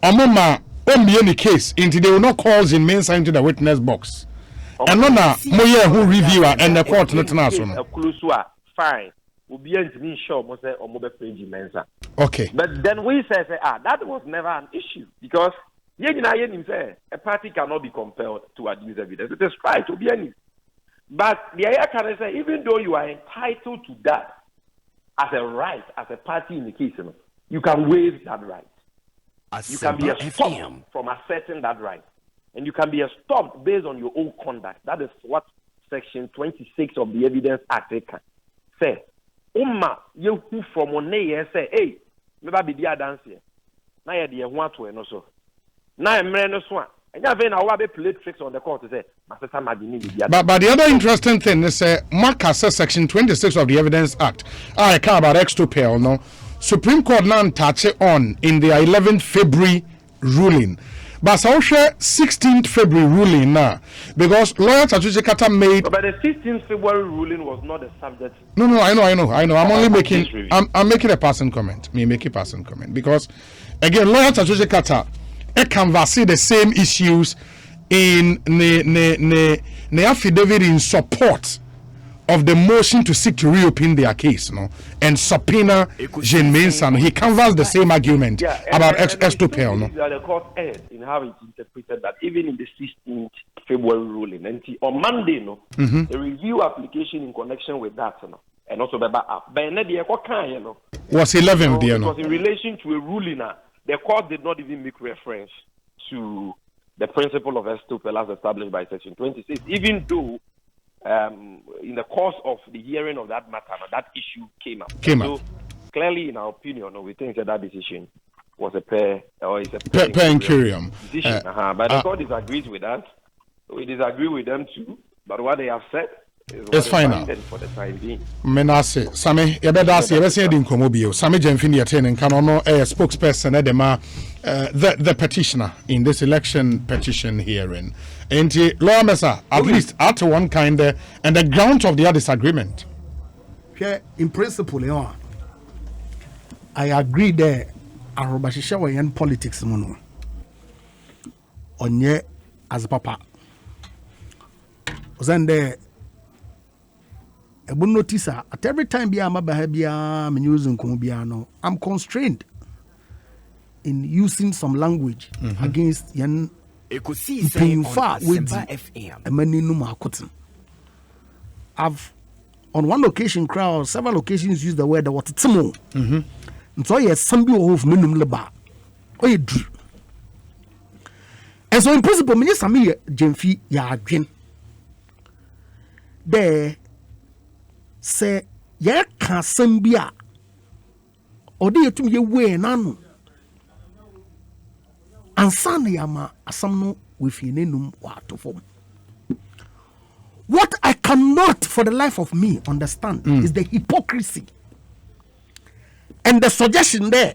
Omoma any case into they will not cause in main sign to the witness box. And no na moye who reviewer and the court not national. Fine. We'll be sure most mensa. Okay. But then we say that was never an issue because a party cannot be compelled to adduce evidence. It is right to be any. But the idea can say even though you are entitled to that as a right, as a party in the case, you can waive that right. You can be stopped from asserting that right. And you can be stopped based on your own conduct. That is what Section 26 of the Evidence Act can say. You who from one day say, hey, maybe be a dance here. Now you're one to also. Now I'm no swan. And you have a play tricks on the court to say, but the other interesting thing is, Mark says Section 26 of the Evidence Act. I care about extopel, no. Supreme Court now touch it on in their 11th February ruling. But also 16th February ruling now. Because lawyer Tatuche Kata made. But the 16th February ruling was not the subject. No, I know. I'm only making I'm making a passing comment. Because again, lawyer Tatuche Kata canvass the same issues in the affidavit in support of the motion to seek to reopen their case, and subpoena Jean Mensah. He canvassed the same argument about extopel. The court erred in how it interpreted that even in the 16th February ruling, and on Monday, the review application in connection with that, and also the app, was 11th there, because in relation to a ruling, the court did not even make reference to the principle of extopel as established by Section 26, even though in the course of the hearing of that matter, that issue came up. So clearly, in our opinion, we think that decision was a per incurium decision. But the court disagrees with that. We disagree with them too. But what they have said is it's final for the time being. Menase, Sami, Yabedasi, in Comobio, Sami Jenfini attending Canono, a spokesperson, Edema, the petitioner in this election petition hearing. And Law Mesa, at least at one kind, and the ground of their disagreement. In principle, I agree there. Arobashisha in politics, mono. Onye as papa. Ozande. I will notice at every time I'm constrained in using some language against yan Ekosiisen FM. I've on one occasion, crowd several occasions used the word what it's more. And so yes, some people of minimum leba. And so in principle, many Sami Jemfi ya adwin. There say ya kan sambia. Odi yetum ye we nanu. Ansane yama asamno withinenum wa to form. What I cannot for the life of me understand is the hypocrisy. And the suggestion there,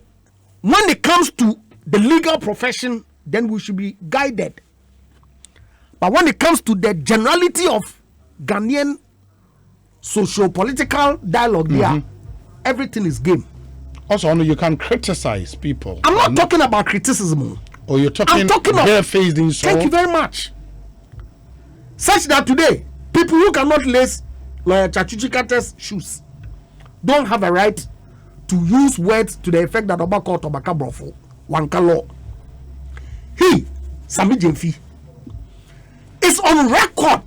when it comes to the legal profession, then we should be guided. But when it comes to the generality of Ghanaian socio-political dialogue, there, everything is game. Also, you can criticize people. I'm not talking about criticism. Or you're talking, I'm talking of bare-faced insult. Thank you very much. Such that today, people who cannot lace Lawyer Chachuchikate's shoes don't have a right to use words to the effect that Obaka Tobaka Brofo, Wanka law. He, Sami Jemfi, is on record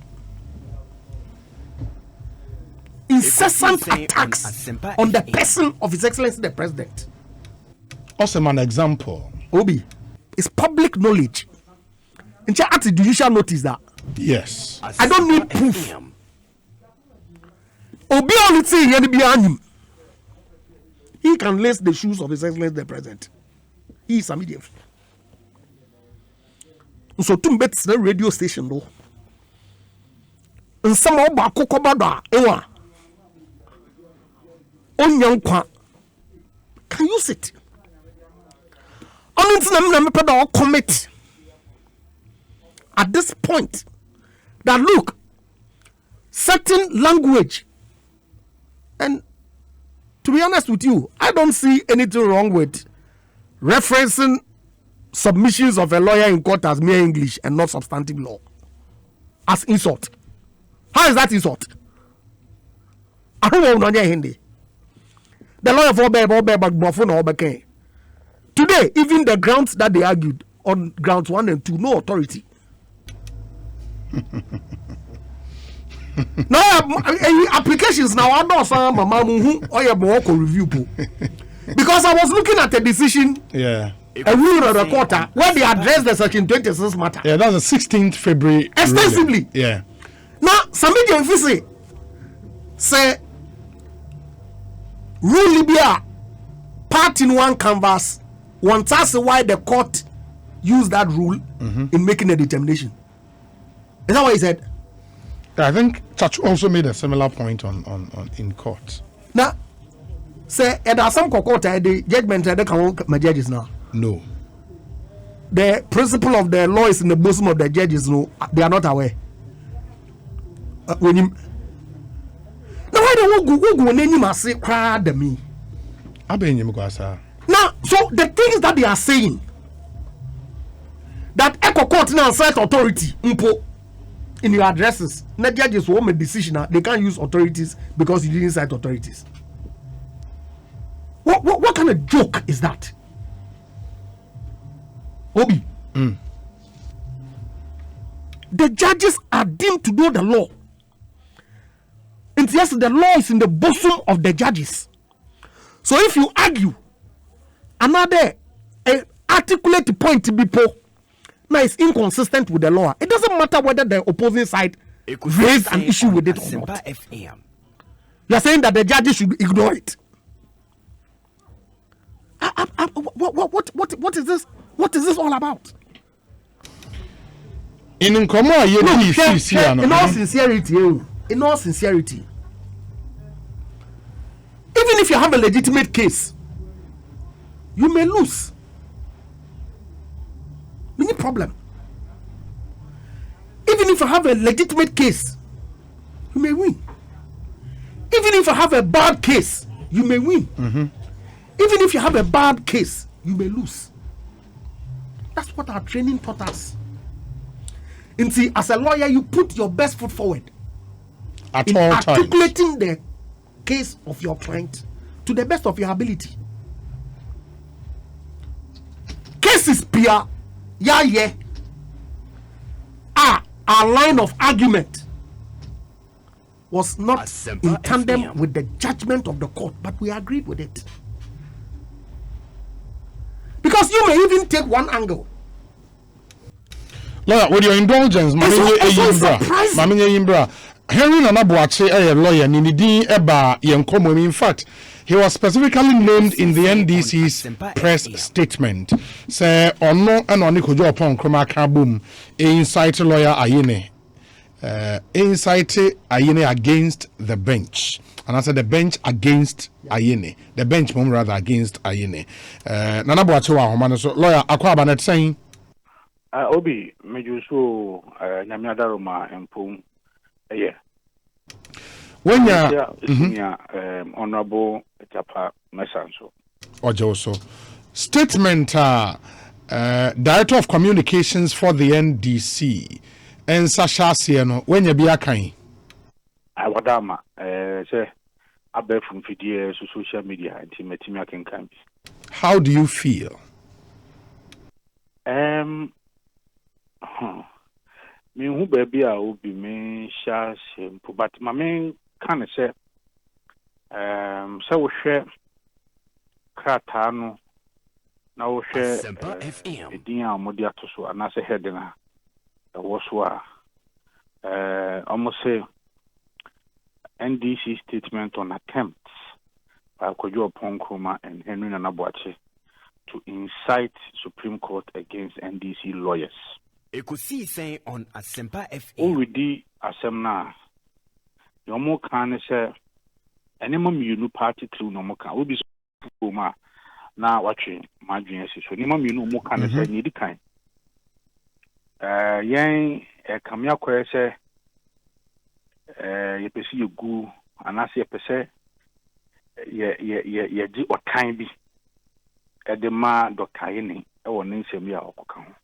incessant attacks on the person of His Excellency the President. Also, an example. Obi, it's public knowledge. In the judicial notice that. Yes. I don't need proof. Obi only say he can lace the shoes of His Excellency the President. He is immediate. So two bets the radio station though. And some of our kokobada ewa. Onyankwa can use it. Only commit at this point that look, certain language, and to be honest with you, I don't see anything wrong with referencing submissions of a lawyer in court as mere English and not substantive law as insult. How is that insult? I don't know Hindi. The lawyer for Bebe, today, even the grounds that they argued on grounds 1 and 2, no authority. Now applications now I know some mama or your review because I was looking at a decision, a rule of the court where they addressed the section 26 matter. Yeah, that's the 16th February. Extensively. Ruling. Yeah. Now Sami Jemfi say rule Libya part in one canvas. One task why the court used that rule in making a determination. Is that what he said? I think Chachu also made a similar point on in court. Now, say there are some court the judgment that can my judges now. No. The principle of the law is in the bosom of the judges. No, they are not aware. When you now why don't go when you must say crowd me. Now, so the things that they are saying that Echo Court now cite authority in your addresses, not judges who make decision, they can't use authorities because you didn't cite authorities. What kind of joke is that? Obi. The judges are deemed to know the law. And yes, the law is in the bosom of the judges. So if you argue another articulate point to be now it's inconsistent with the law, it doesn't matter whether the opposing side raised an issue with it or not. You are saying that the judges should ignore it. What is this? What is this all about? In all sincerity, even if you have a legitimate case, you may lose. Any problem. Even if you have a legitimate case, you may win. Even if you have a bad case, you may win. Even if you have a bad case, you may lose. That's what our training taught us. And see, as a lawyer, you put your best foot forward at all times, articulating the case of your client to the best of your ability. Cases pure, our line of argument was not in tandem with the judgment of the court, but we agreed with it. Because you may even take one angle. Lawyer, with your indulgence, Mammy Yimbra, Henry Nanabuache, a lawyer, Nini Eba, Yankomo. In fact, he was specifically named in the NDC's press statement. Say, on no and on Nikojo upon Kroma Kabum, incite lawyer Ayene. Incite Ayene against the bench. And I said the bench against Ayene. The bench, rather, against Ayene. Nanabuache, so lawyer, Aquabanet saying. Obi, Mejuso, Namiadaroma, and Pum, yeah. When you're Honorable Chapa Messanso. Ojoso. Statement, Director of Communications for the NDC, and Sasha Sieno, when you be a kind. I wadama, say, I bet from Fidia social media and Timothy can. How do you feel? Me who baby I will be me share simple, but my main kind of say, so we share Kratano now we share Dia Modia to so and I say headina was almost say NDC statement on attempts by Kojo Ponkroma and Henry Nanabuache to incite Supreme Court against NDC lawyers. Ekosiisen on Asempa FM. Already Asemna. No more can say any mum you know party through no more can will be so now watching my genius. So any mum you know more can say need kind. Yang come your question you see you go and I say per se ye di or time be Edema Dr. Yeni, or Ninsemia or Cocan.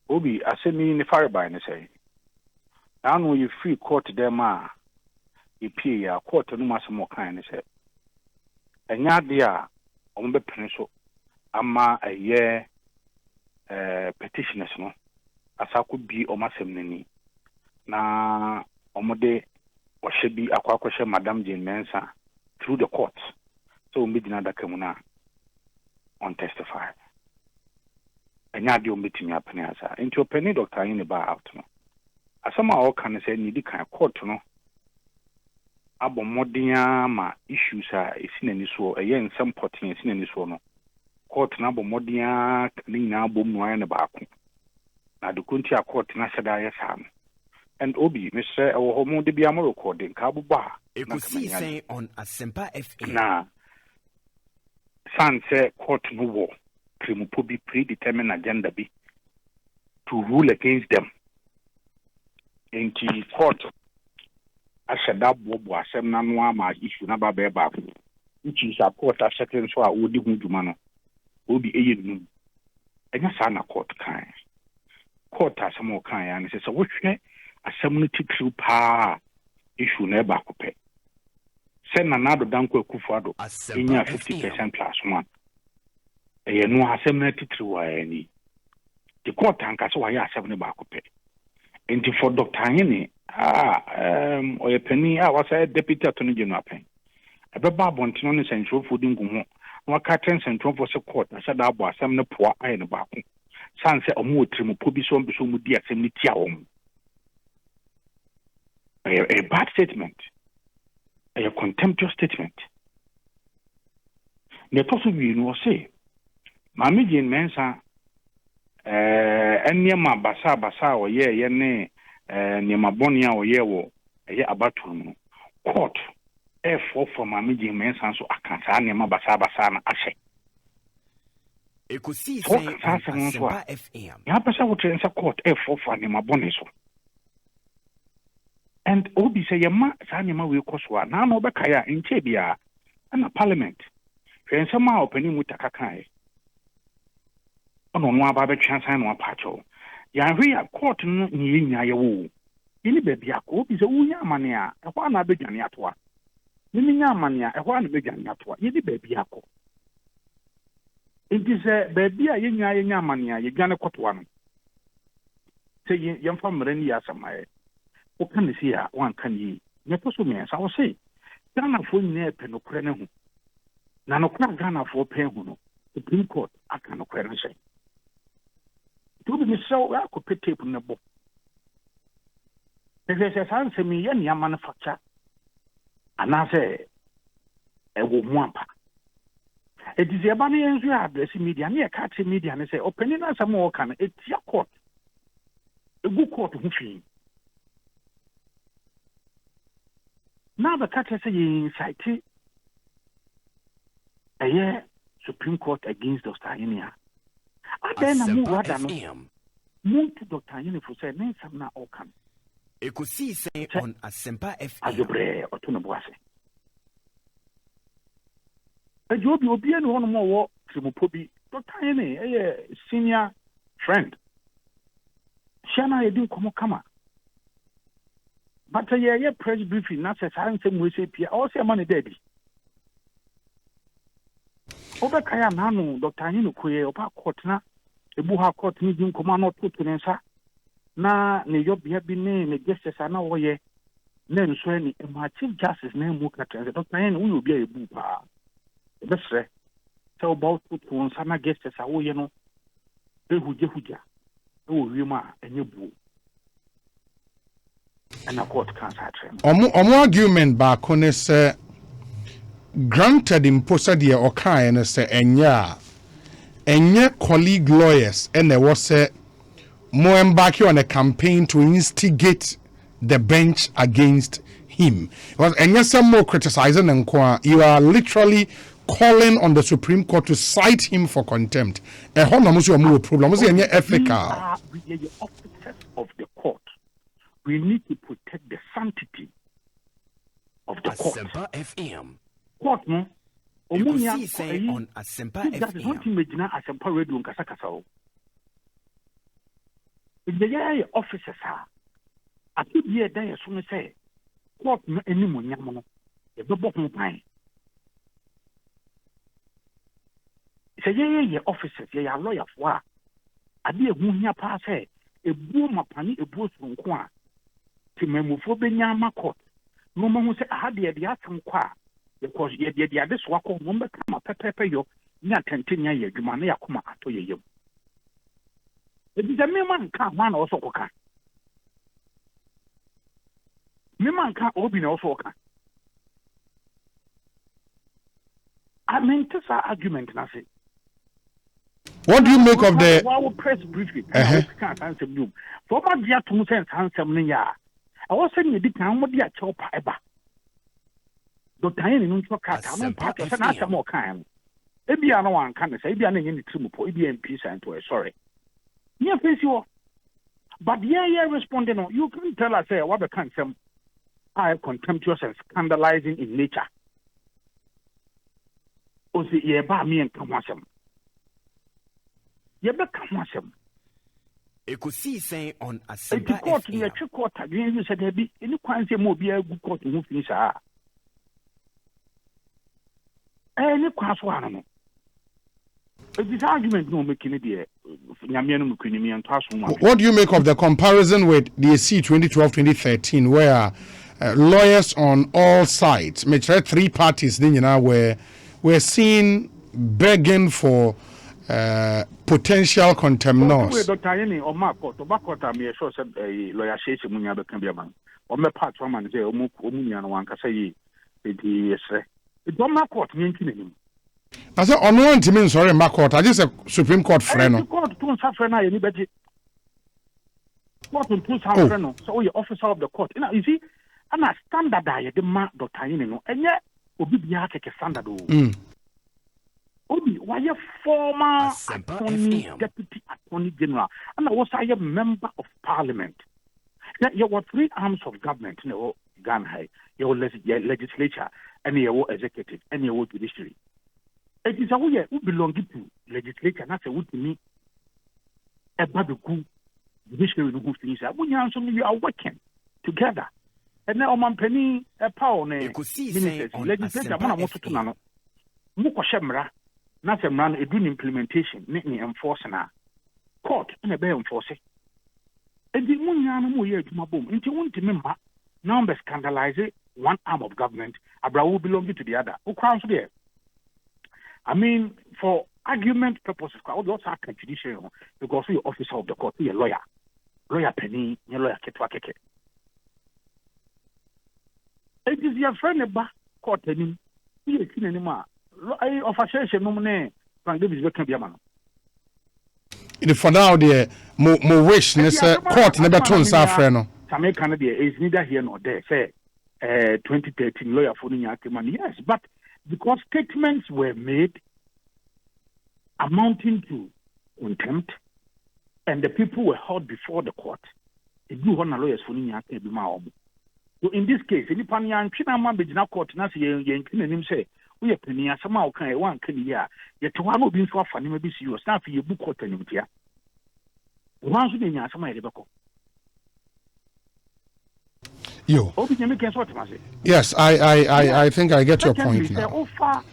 Obi, I send me in the fire by and say, I know you free court them, you pay a quarter no mass more kind, say. And ya dear, on the pencil, ama a year petitioners, no, as I could be on my semini. Na omode or should be a question, Madame Jane Mensa, through the court. So, midnight Kamuna. On testify. And ya do meeting your penny as into a penny doctor in the bar out. As some all can say, need kind of court, no. Abo modia ma issues are in any so a yen some potting is in any so no. Court nabo modia, Nina boom, wine about. Now the Kuntia court in Asadaya Sam. And Obi, Mr. or Homo de Biamo recording, Kabu Bar. Ekosiisen on Asempa FM. Nah. San say court no war, Primupo be predetermined agenda be to rule against them. In the court, I said that Bobo Assem Nanwama issue number back, which is a court a second so I would do Mano, will be a noon. And yes, I'm a court kind. Court has some more kind, and it says, which a seminity true power issue never could send another Danko Kufado in your 50% plus one. A no has 73 any. The court tank as why I 70 back pay. And for Dr. Henny, or a penny, I was a deputy attorney general pay. A babon on central food in Gumo, no curtains and trump was a court. I said, I was some poor eye in the back. Sunset or more trim will be some with the assembly tiaum. A bad statement. A contemptuous statement. The possibly no say, Mammy Jane Mensa, and near my basa or ye, near my bonia or ye, about to court. F4 for Mammy Jane Mensa, so I can't say near my basa and ashe. Ekosiisen on Asempa FM. Yapasa would answer court F4 for near my boneso. And Obi say, Yama, Sanima will cost one. Now, no Bakaya in Chebia and a parliament. And somehow opening with a kakai. On one barber chance and one pacho. Yanri a court in Yawu. Any baby a court is a Uya mania, a one a big yatwa. Nimiya mania, a one big yatwa, any baby a court. It is a baby a yanya mania, you gonna court one. Say, young from Renia some. What can you see? One can ye? Neposumi, as I will say. Ghana for near Penocrene. Nanocra Ghana for Penhuno. Supreme Court, I cannot say. to be so I could put tape in the book. There's a sense of me and young manufacture. And I say, a woman. It is a bunny and you have this media, near catching media, and say, opening us a more can it's your court. A good court who fee. Now the catcher say inside a year Supreme Court against Dr. Inia. I then move rather move to Dr. Inia for say, name some now all can. Ekosiisen on Asempa FM. As you pray or to Nabuase. A job will be one more walk to Mupobi, Dr. Inia, a senior friend. Shana, you do come. But a year press briefing, not as I say, we say, also money daddy. Over Kaya Nano, Dr. Nino Quay, Opa Courtna, the Buha Court meeting command not put to answer. Na, New York have been named a justice and no way. Name Swenny, and my chief justice name Muka, and Dr. N will be a boopa. That's right. So about put on some justice, you know, they would Jehuja. Oh, Yuma, and you boo. And a court can't hatch him. Omo argument back on is granted imposter dear or kind and say, and colleague lawyers, and there was more embarking on a campaign to instigate the bench against him. And yes, some more criticizing and you are literally calling on the Supreme Court to cite him for contempt. A whole problem. Was any ethical? We are the officers of the court. We need to protect the sanctity of the court. Asempa FM. Court, no? Ekosiisen on Asempa That is not FM. imagine Asempa Radio in Kasakasao. If the officers are, I could be a day as soon as say, court no any money, a double pine. Say, yeah, officers, yeah, lawyer for. I be a woman pass a boom upon a booth from Qua. To Memophobe court. No one will say, I had the atom qua. Because ye did the other swap of number come up, pepper yo, not 10 years, you money come to you. It is a man can't one also. Man can't open also. I mean, this argument, and I say. What do you make of the our press briefing? Can't answer you. For my dear 2 cents, answer me. I was saying you didn't what dear chop ever. Dr. Henry cat, I'm not part of answer more kind. Maybe I know one can say, maybe I'm in the Trimupo, maybe in peace and to a sorry. Yeah, face you. But yeah, responding, you can tell us what the contempt are contemptuous and scandalizing in nature. Or the year by me and Kamasam. You better come on. Ekosiisen on If Asempa you court me a FM. true court again, you said there be any quantity more be a good court to move things are. Any class one. This argument no making it there. Yamian Mukini and Tasman. what do you make of the comparison with the AC 2012-2013 where lawyers on all sides, which 3 parties then you know were seen begging for potential contempt laws. Dr. Yeni or Marco, tobacco, I'm sure said a lawyer says Munya can be a man. Or my part from and say, Omunian one can say, it don't my court mean him. I said, on one team, sorry, my court, I just a Supreme Court friend. The court don't suffer now, anybody. Court will put some friend, so you're officer of the court. You see, and a standard diet, the mark Dr. Yeni, and yet, will be a standard. Obi, why a former deputy attorney general, and I was a member of parliament. Now, you were 3 arms of government, you know, Ghana, your legislature, and your executive, and your judiciary. It is a way who belong to legislature, not a wood to me. A babu judiciary who things are when you are working together. And now, my penny, a power name, legislature, I want to know. Muko Shemra. Not a man, a doing implementation, making enforcing a court and a bear enforcing. And the Munyan Muya to my boom, into one to member, numbers scandalize one arm of government, a brow belonging to the other. Who crowns there? I mean, for argument purposes, all those are judicial because you're officer of the court, you're a lawyer penny, you're lawyer keke. It is your friend about court penny. You're seen anymore. I offer no money. Frank Davis can be a man. For now, the more wish, court never turns our friend. Some Canada is neither here nor there. Say, 2013 lawyer for money. Yes, but because statements were made amounting to contempt, and the people were held before the court. It do honor lawyers for so in this case, any panya and man be court na say yen him say we penny somehow kan one can ya yet one will be so funny maybe see you staff you book court and here. Once you nya some ide beko. Yo. Yes, I think I get your point now. Offer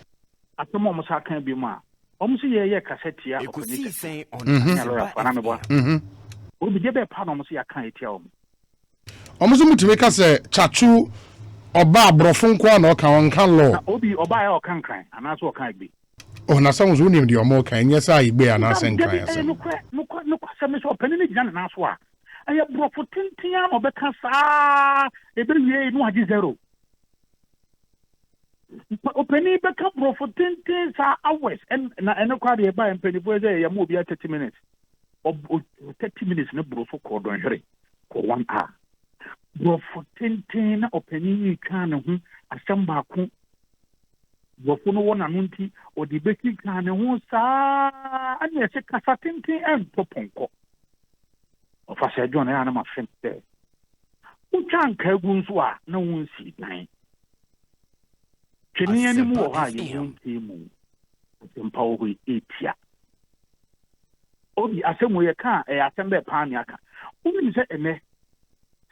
at the moment I can be ma. Almost ye cassette here. Ekosiisen on Obi je be pa no so ya kan etia o. Almost to make us a chachu oba brofun kwa na oka won kan law. Obi oba ya okan kran ana so okan gbe. Oh na some zo nim de omo kan yes I gbe ana sen kan yes. No kwa se so opani ni gina na so a. Aye brofo tintia no be kan sa e be wie no agi zero. Opani be kan brofo tintin sa hours and na kwa de ba empani bo say ya mo bi 30 minutes. 30 minutes na brofo ko don hwere ko 1 hour. Brofo tintin na opani kan ho asem ba ko brofo no wona no nti o de beki kan ho sa anya se kasa tintin en poponko. Ofasa John ya na ma fem te. Ucha nka gu nso a na won si dan. Twene ani mu ha ye won ti mu. Sempa wo ho etia. Obi asemu ye kan asembe pa ni aka. Obi se ene.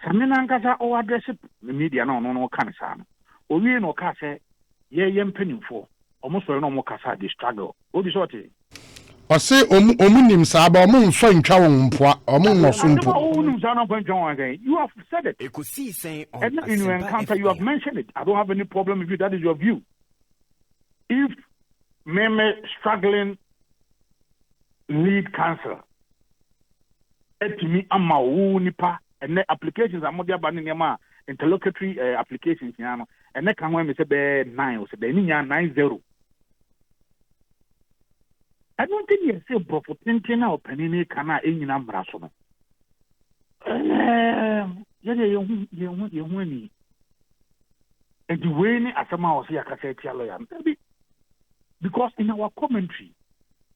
Samina nkasa o address media na no kan sa no. Owi no ka se ye mpanimfo. Omo so no mo kasa the struggle. Obi so te. O say omunim sa ba omo mfa ntwa won mpoa omo nwoso mpo. You have said it. Ekosiisen on And in your encounter you have mentioned it. I don't have any problem with you. That is your view. If meme struggling lead counsel etimi ama wo nipa and applications amodia ba ne ma interlocutory applications yana and can when me say be 9 o say be ni 90. I don't think you say bro for 20 na opening kana enyina mra so no. You ni. And the way ni asama o say akasa tia lawyer. Because in our commentary,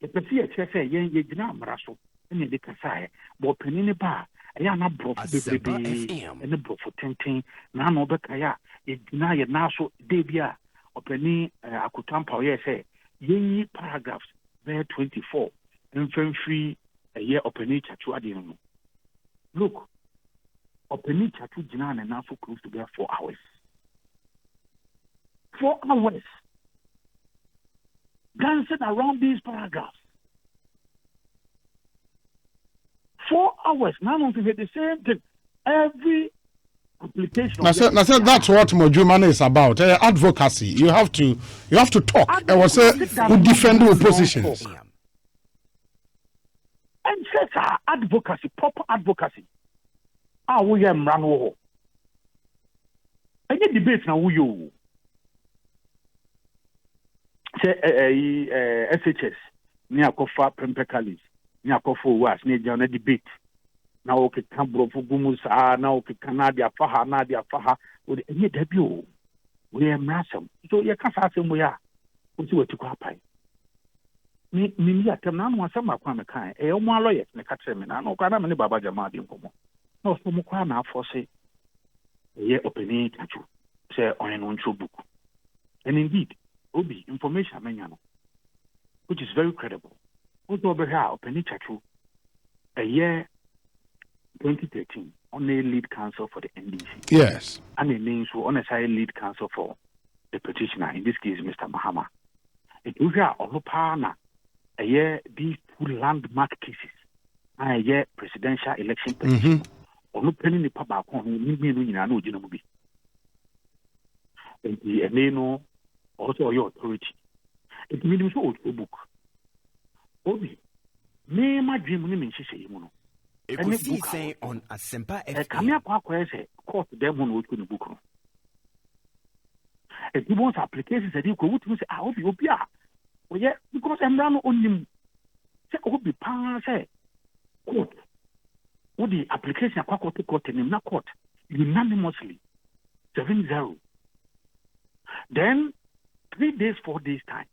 the person say yen gina mra so and the kasa but opening ba ya na bro for baby and the bro for 20 na no be kaya ye gina ye na so de bia opening akutampa ye say yen paragraphs 24 and free a year opening chatu adino. Look, opening chatu jinan and now so close to be 4 hours. 4 hours. Dancing around these paragraphs. 4 hours. Now don't forget the same thing. Every application. I said that's what Mojuman is about. Advocacy. You have to talk. I was who defend the positions. And says advocacy, proper advocacy. We am run. Any debate now we you say SHS near Kofa Prempekalis near Kofo was near John debate. Now okay, Cambro Fugumus now okay, Canada Faha, Nadia Faha, with any debut. We am ransom. So you can't ask him we are. What you were to copy. Me, at the man was some of my kind. A one lawyer, the Catherine, I know Granamani Baba Jamadi. No, so Mukwana for say, a year opening tattoo, say on an on book. And indeed, Obi information, Menano, which is very credible. What over here, opening tattoo, a year 2013, on a lead counsel for the NDC. Yes. And a name so on a side lead counsel for the petitioner, in this case, Mr. Mahama. It was a partner. A year these two landmark cases, a year presidential election petition, or no penny the papa on no Genobi. And the also your authority. It means also a book. Obi, me my dream ni me nhihye mu no. Ekosiisen on Asempa FM. Kamia kwa say court dem won wo ku book no. E people applications e dey ko wutumi say obi a. Oye because emra no onim. Say obi pan say court. What the application akwa court in na court unanimously 7-0. Then 3 days, 4 days time.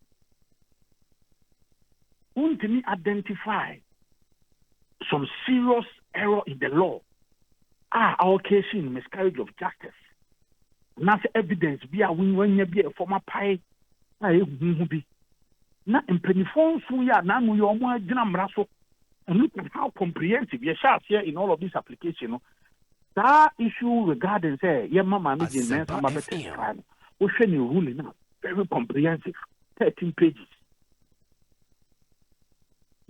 Untimi identify some serious error in the law. Our case in miscarriage of justice. Now evidence be a when you be a former pie. Na in penifon so ya na no yo mo agina mraso. And look at how comprehensive you shall here in all of this application. That issue regarding say, yeah, mama, me in some other time. Ocean ruling now, very comprehensive, 13 pages.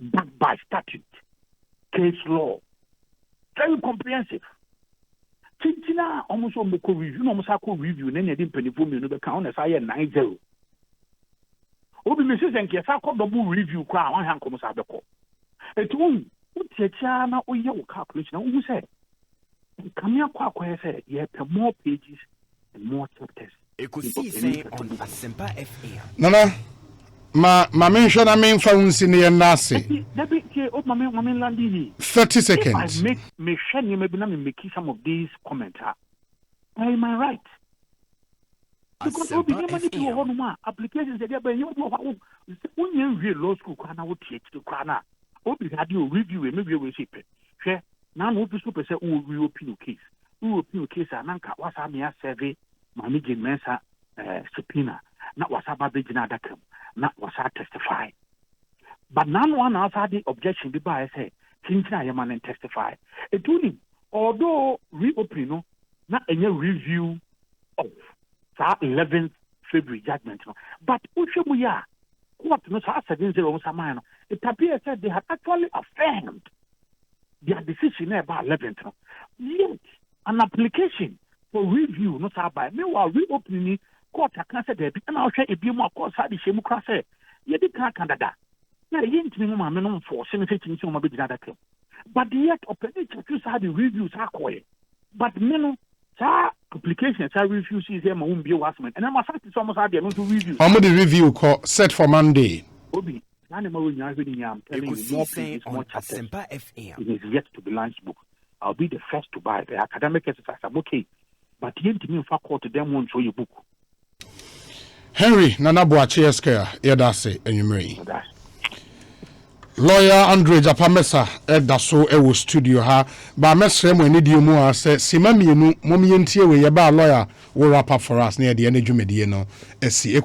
Backed by statute, case law, very comprehensive. Chinchina almost on the review, almost a review, and then you didn't penny for me, the count as I had 9-0. Obi Mrs. and Kesa called double review crown, one hand comes out the court. It won't put your china or your calculation. Who said, come here, Quack said, you have more pages and more chapters. Ekosiisen on Asempa FM. Nana, ma mention I mean for senior Nasi. 30 seconds. I make sure you maybe not make some of these comments. Am I right? Because we begin to do applications that when you read law school, can I would teach the crana? Obi had you review and maybe we see it. Now, no super say, oh, we open your case. We open your case and Nanka was a mere survey, Mammy Mensa subpoena, not was a baby Nadakam, not was I testify. But none one outside the objection be by say, Kinta Yaman and testify. It told him, although reopening, not any review of 11th February judgment, but Ushabuya. What no 7-0 Samano. It appears that they have actually affirmed their decision about 11th. Yet an application for review not by meanwhile reopening court cancer there and I'll say a be more course had the shame class. You did Canada. Now you ain't minimum for 17 but yet operating to had the reviews are quiet. But men applications I refuse them won't be wasman. And I'm afraid it's almost to review. I'm the review call set for Monday. Obi, Ekosiisen on Asempa FM. It is yet to be launched book. I'll be the first to buy the academic exercise. I'm okay. But you ain't me for court to them won't show you book. Henry Nanaboa Cheska, Edase, and you Lawyer Andre Japamesa Edaso Ewo Studio ha ba mesre mo ni die mu a se simamienu momientie we ye ba lawyer wo wrap up for us near the energy medie no esi